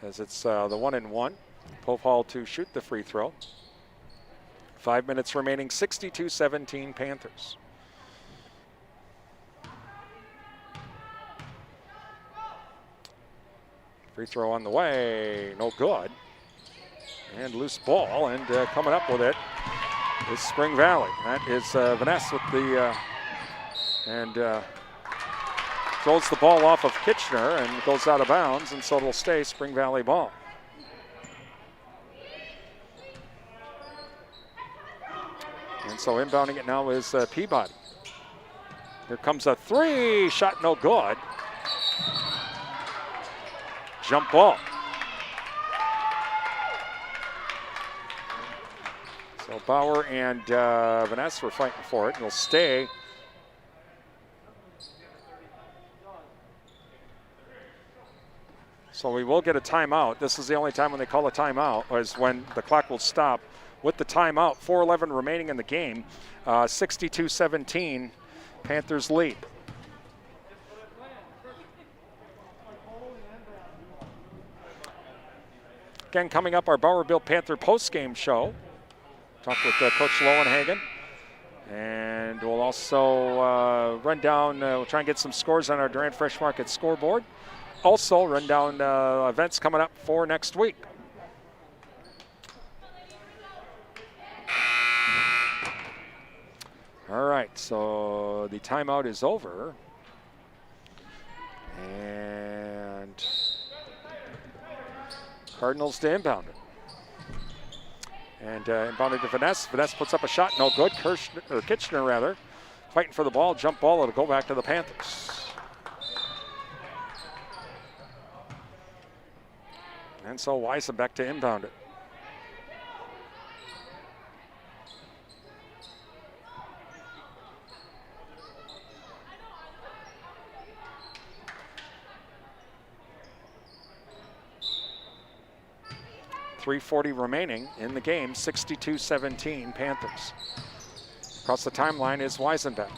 As it's the 1-and-1. Popal to shoot the free throw. 5 minutes remaining, 62-17 Panthers. Free throw on the way, no good. And loose ball, and coming up with it is Spring Valley. That is Vanessa with the, throws the ball off of Kitchener and goes out of bounds, and so it'll stay Spring Valley ball. And so inbounding it now is Peabody. Here comes a 3, shot no good. Jump ball. So Bauer and Vanessa were fighting for it, and it'll stay. So we will get a timeout. This is the only time when they call a timeout, is when the clock will stop. With the timeout, 4:11 remaining in the game, 62-17, Panthers lead. Again, coming up, our Bauerville Panther postgame show. Talk with Coach Lowenhagen. And we'll also run down, we'll try and get some scores on our Durand Fresh Market scoreboard. Also, run down events coming up for next week. All right, so the timeout is over. And Cardinals to inbound it. And inbounded to Vanessa. Vanessa puts up a shot, no good. Kitchener, fighting for the ball. Jump ball, it'll go back to the Panthers. And so Weisenbeck to inbound it. .340 remaining in the game, 62-17 Panthers. Across the timeline is Weisenbeck.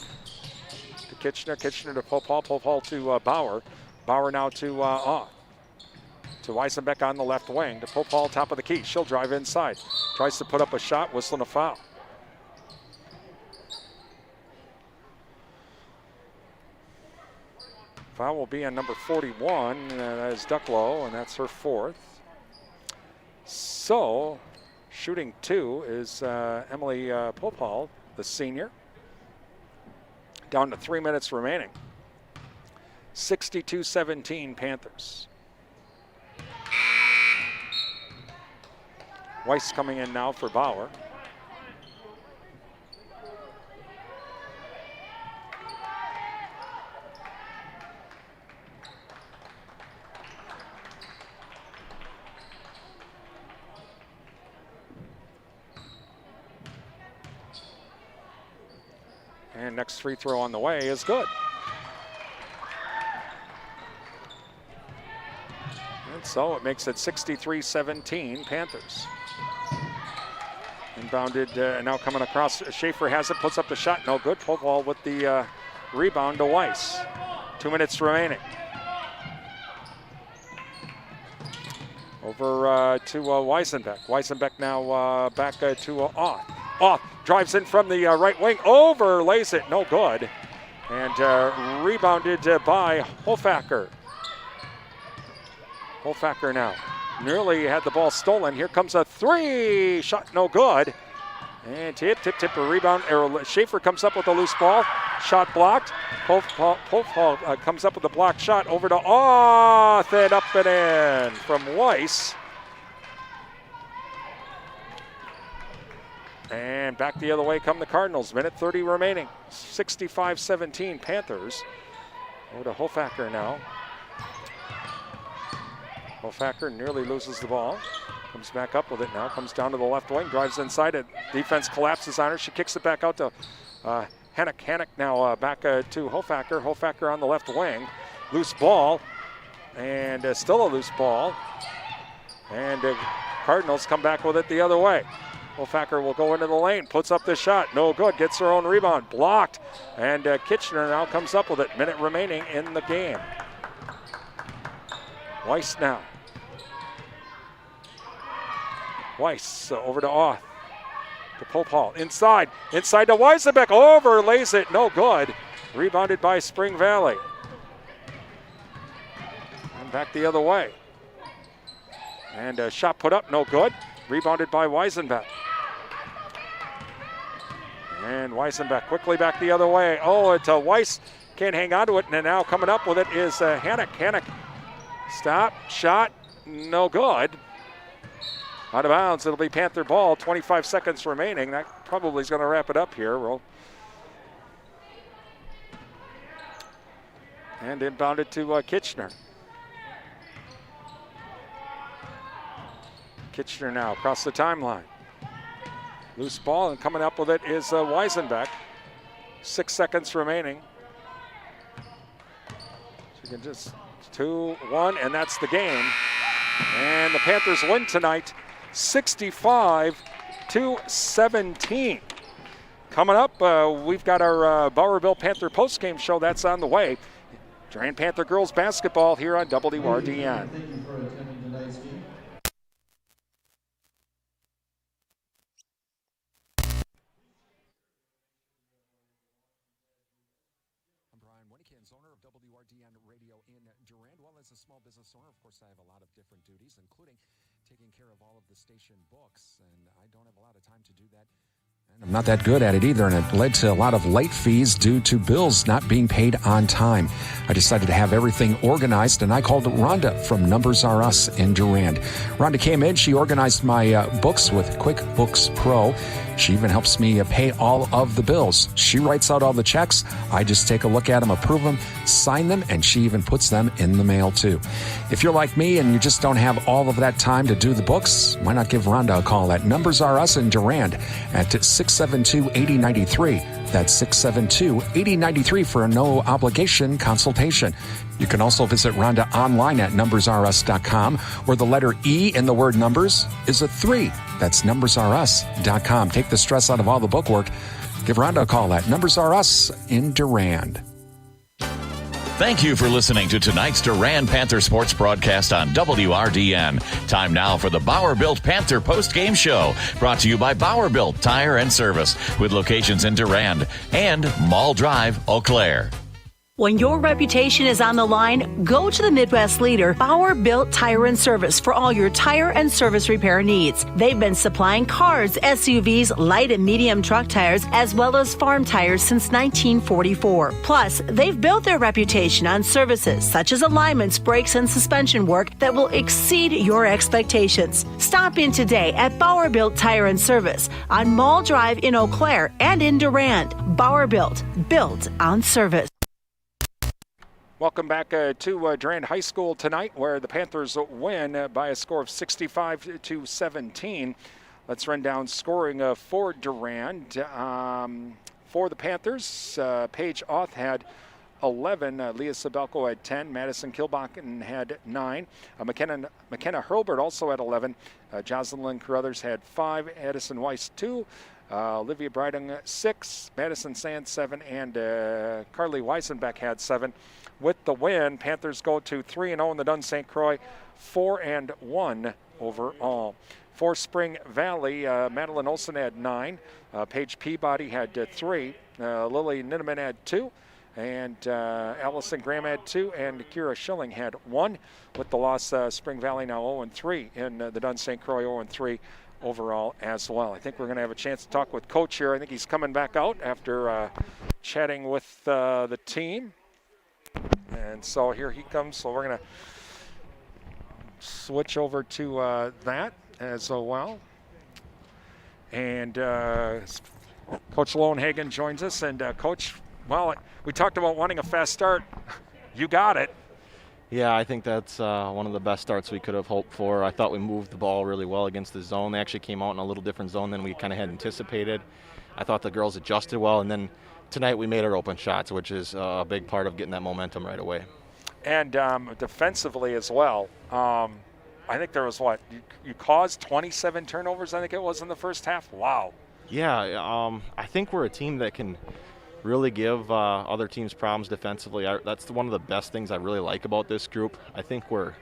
To Kitchener, Kitchener to Popal, Popal to Bauer. Bauer now to Off. To Weisenbeck on the left wing, to Popal, top of the key. She'll drive inside. Tries to put up a shot, whistling a foul. Foul will be on number 41, that is Ducklow, and that's her fourth. So, shooting two is Emily Popal, the senior. Down to 3 minutes remaining. 62-17 Panthers. Weiss coming in now for Bauer. And next free throw on the way is good. And so it makes it 63-17 Panthers. Inbounded, now coming across. Schaefer has it, puts up the shot, no good. Popal with the rebound to Weiss. 2 minutes remaining. Over to Weisenbeck. Weisenbeck now back to Off. Off drives in from the right wing, overlays it, no good. And rebounded by Hofacker. Hofacker now. Nearly had the ball stolen. Here comes a three. Shot no good. And tip, a rebound. Schaefer comes up with a loose ball. Shot blocked. Popal comes up with a blocked shot over to Oth and up and in from Weiss. And back the other way come the Cardinals. Minute 30 remaining. 65-17 Panthers. Over to Hofacker now. Hofacker nearly loses the ball. Comes back up with it now. Comes down to the left wing. Drives inside it. Defense collapses on her. She kicks it back out to Hannock. Hannock now back to Hofacker. Hofacker on the left wing. Loose ball. And still a loose ball. And Cardinals come back with it the other way. Hofacker will go into the lane. Puts up the shot. No good. Gets her own rebound. Blocked. And Kitchener now comes up with it. Minute remaining in the game. Weiss now. Weiss over to Oth. To Popal. Inside to Weisenbeck. Overlays it. No good. Rebounded by Spring Valley. And back the other way. And a shot put up. No good. Rebounded by Weisenbeck. And Weisenbeck quickly back the other way. Oh, it's Weiss. Can't hang on to it. And now coming up with it is Hannock. Hannock. Stop. Shot. No good. Out of bounds. It'll be Panther ball. 25 seconds remaining. That probably is going to wrap it up here. And inbounded to Kitchener. Kitchener now across the timeline. Loose ball, and coming up with it is Weisenbeck. 6 seconds remaining. So you can just 2-1, and that's the game. And the Panthers win tonight, 65-17. Coming up, we've got our Bauerville Panther postgame show. That's on the way. Durand Panther girls basketball here on WRDN. WRDN Radio in Durand. Well, as a small business owner, of course, I have a lot of different duties, including taking care of all of the station books, and I don't have a lot of time to do that. I'm not that good at it either, and it led to a lot of late fees due to bills not being paid on time. I decided to have everything organized, and I called Rhonda from Numbers R Us in Durand. Rhonda came in. She organized my books with QuickBooks Pro. She even helps me pay all of the bills. She writes out all the checks. I just take a look at them, approve them, sign them, and she even puts them in the mail too. If you're like me and you just don't have all of that time to do the books, why not give Rhonda a call at Numbers R Us in Durand at 672-8093. That's 672-8093 for a no-obligation consultation. You can also visit Rhonda online at numbersrus.com, where the letter E in the word numbers is a 3. That's numbersrus.com. Take the stress out of all the bookwork. Give Rhonda a call at Numbers R Us in Durand. Thank you for listening to tonight's Durand Panther Sports broadcast on WRDN. Time now for the Bauerville Panther post-game show, brought to you by Bauerville Tire and Service, with locations in Durand and Mall Drive, Eau Claire. When your reputation is on the line, go to the Midwest leader, Bauerville Tire and Service, for all your tire and service repair needs. They've been supplying cars, SUVs, light and medium truck tires, as well as farm tires since 1944. Plus, they've built their reputation on services such as alignments, brakes, and suspension work that will exceed your expectations. Stop in today at Bauerville Tire and Service on Mall Drive in Eau Claire and in Durand. Bauerville, built on service. Welcome back to Durand High School tonight, where the Panthers win by a score of 65-17. Let's run down scoring for Durand. For the Panthers, Paige Auth had 11. Leah Sabelko had 10. Madison Kilbakken had 9. McKenna Hurlbert also had 11. Jocelyn Carruthers had 5. Addison Weiss 2. Olivia Briding 6. Madison Sands 7. And Carly Weisenbeck had 7. With the win, Panthers go to 3-0 in the Dunn St. Croix, 4-1 overall. For Spring Valley, Madeline Olson had 9. Paige Peabody had 3. Lily Ninneman had 2. And Allison Graham had 2. And Kira Schilling had 1. With the loss, Spring Valley now 0-3 in the Dunn St. Croix, 0-3 overall as well. I think we're going to have a chance to talk with Coach here. I think he's coming back out after chatting with the team. And so here he comes. So we're going to switch over to that as well. And Coach Lowenhagen joins us. And Coach, well, we talked about wanting a fast start. You got it. Yeah, I think that's one of the best starts we could have hoped for. I thought we moved the ball really well against the zone. They actually came out in a little different zone than we kind of had anticipated. I thought the girls adjusted well, and then tonight we made our open shots, which is a big part of getting that momentum right away. And defensively as well, I think there was you caused 27 turnovers, I think it was, in the first half. Wow. Yeah, I think we're a team that can really give other teams problems defensively. That's one of the best things I really like about this group. I think we're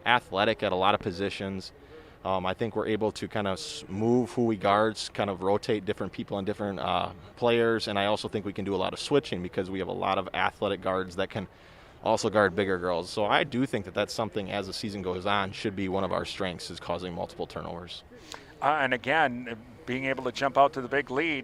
athletic at a lot of positions. I think we're able to kind of move who we guards, kind of rotate different people and different players, and I also think we can do a lot of switching because we have a lot of athletic guards that can also guard bigger girls. So I do think that that's something, as the season goes on, should be one of our strengths, is causing multiple turnovers. And again, being able to jump out to the big lead,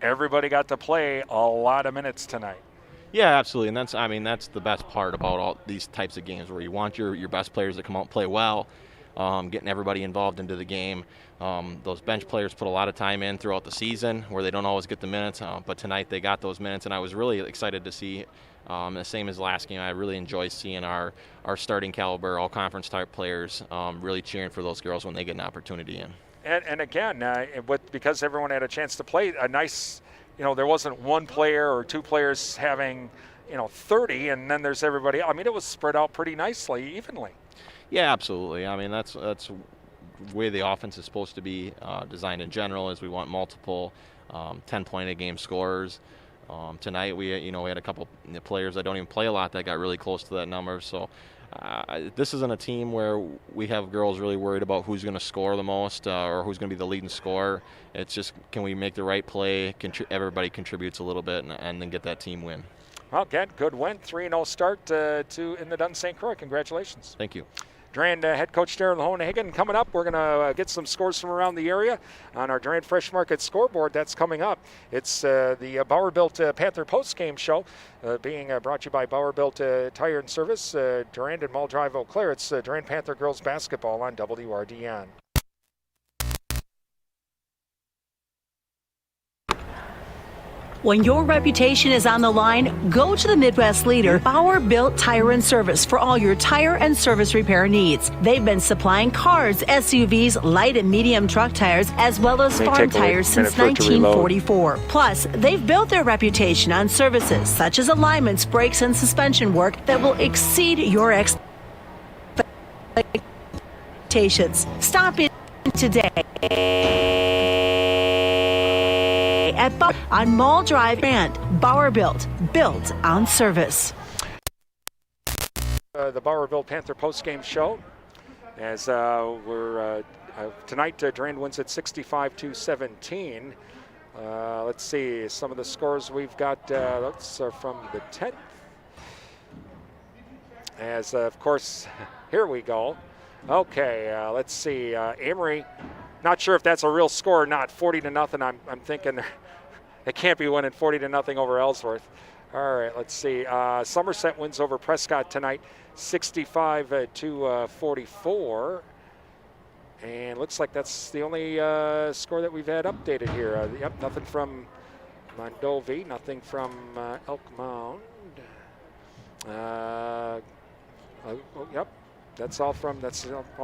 everybody got to play a lot of minutes tonight. Yeah, absolutely, and that's the best part about all these types of games, where you want your best players to come out and play well. Getting everybody involved into the game. Those bench players put a lot of time in throughout the season where they don't always get the minutes, but tonight they got those minutes, and I was really excited to see, the same as last game, I really enjoy seeing our starting caliber, all conference type players really cheering for those girls when they get an opportunity in. And again, because everyone had a chance to play, a nice, there wasn't one player or two players having, 30, and then there's everybody. It was spread out pretty nicely, evenly. Yeah, absolutely. That's the way the offense is supposed to be designed in general, is we want multiple 10-point-a-game scorers. Tonight we had a couple players that don't even play a lot that got really close to that number. So this isn't a team where we have girls really worried about who's going to score the most or who's going to be the leading scorer. It's just, can we make the right play? Everybody contributes a little bit and then get that team win. Well, again, good win. 3-0 start in the Dun St. Croix. Congratulations. Thank you. Durand head coach Darren Hohenhagen coming up. We're going to get some scores from around the area on our Durand Fresh Market scoreboard. That's coming up. It's the Bauerville Panther postgame show being brought to you by Bauerville Tire and Service, Durand and Mall Drive, Eau Claire. It's Durand Panther girls basketball on WRDN. When your reputation is on the line, go to the Midwest leader, Bauerville Tire and Service, for all your tire and service repair needs. They've been supplying cars, SUVs, light and medium truck tires, as well as farm tires since 1944. Plus, they've built their reputation on services such as alignments, brakes, and suspension work that will exceed your expectations. Stop in today at on Mall Drive and Bauerville, built on service. The Bauerville Panther postgame show, as we're tonight, Durand wins at 65-17. Let's see some of the scores we've got. Those are from the 10th. As of course, here we go. Okay, let's see. Amory. Not sure if that's a real score or not. 40-0. I'm thinking they can't be winning 40-0 over Ellsworth. All right, let's see. Somerset wins over Prescott tonight, 65-44. And looks like that's the only score that we've had updated here. Yep, nothing from Mondovi, nothing from Elk Mound. Yep. That's all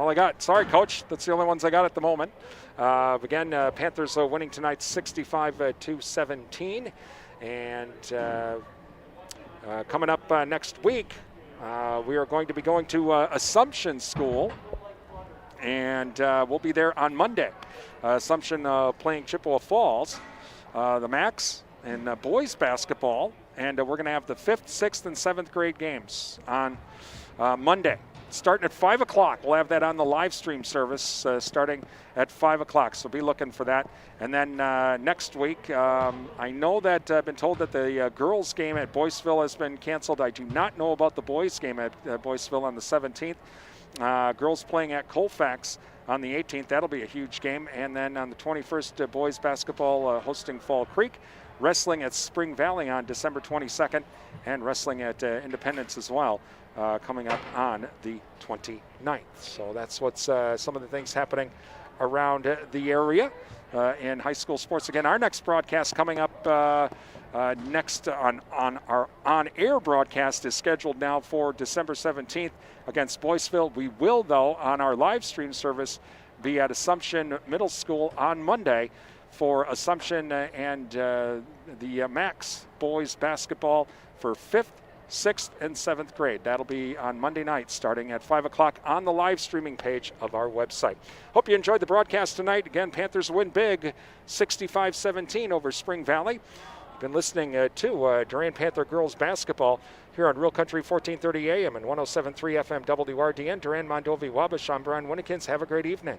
I got. Sorry, Coach. That's the only ones I got at the moment. Again, Panthers winning tonight 65-17. And coming up next week, we are going to be going to Assumption School. And we'll be there on Monday. Assumption playing Chippewa Falls, the Max, and boys basketball. And we're going to have the 5th, 6th, and 7th grade games on Monday. Starting at 5 o'clock. We'll have that on the live stream service starting at 5 o'clock. So be looking for that. And then next week, I know that I've been told that the girls' game at Boyceville has been canceled. I do not know about the boys' game at Boyceville on the 17th. Girls playing at Colfax on the 18th. That'll be a huge game. And then on the 21st, boys basketball hosting Fall Creek. Wrestling at Spring Valley on December 22nd. And wrestling at Independence as well. Coming up on the 29th. So that's what's some of the things happening around the area in high school sports. Again, our next broadcast coming up next on our on-air broadcast is scheduled now for December 17th against Boyceville. We will, though, on our live stream service, be at Assumption Middle School on Monday for Assumption and the Max boys basketball for 5th, 6th, and 7th grade. That'll be on Monday night starting at 5 o'clock on the live streaming page of our website. Hope you enjoyed the broadcast tonight. Again, Panthers win big, 65-17 over Spring Valley. You've been listening to Durand Panther girls basketball here on Real Country 1430 AM and 107.3 FM WRDN. Durand, Mondovi, Wabash. I'm Brian Winnikins. Have a great evening.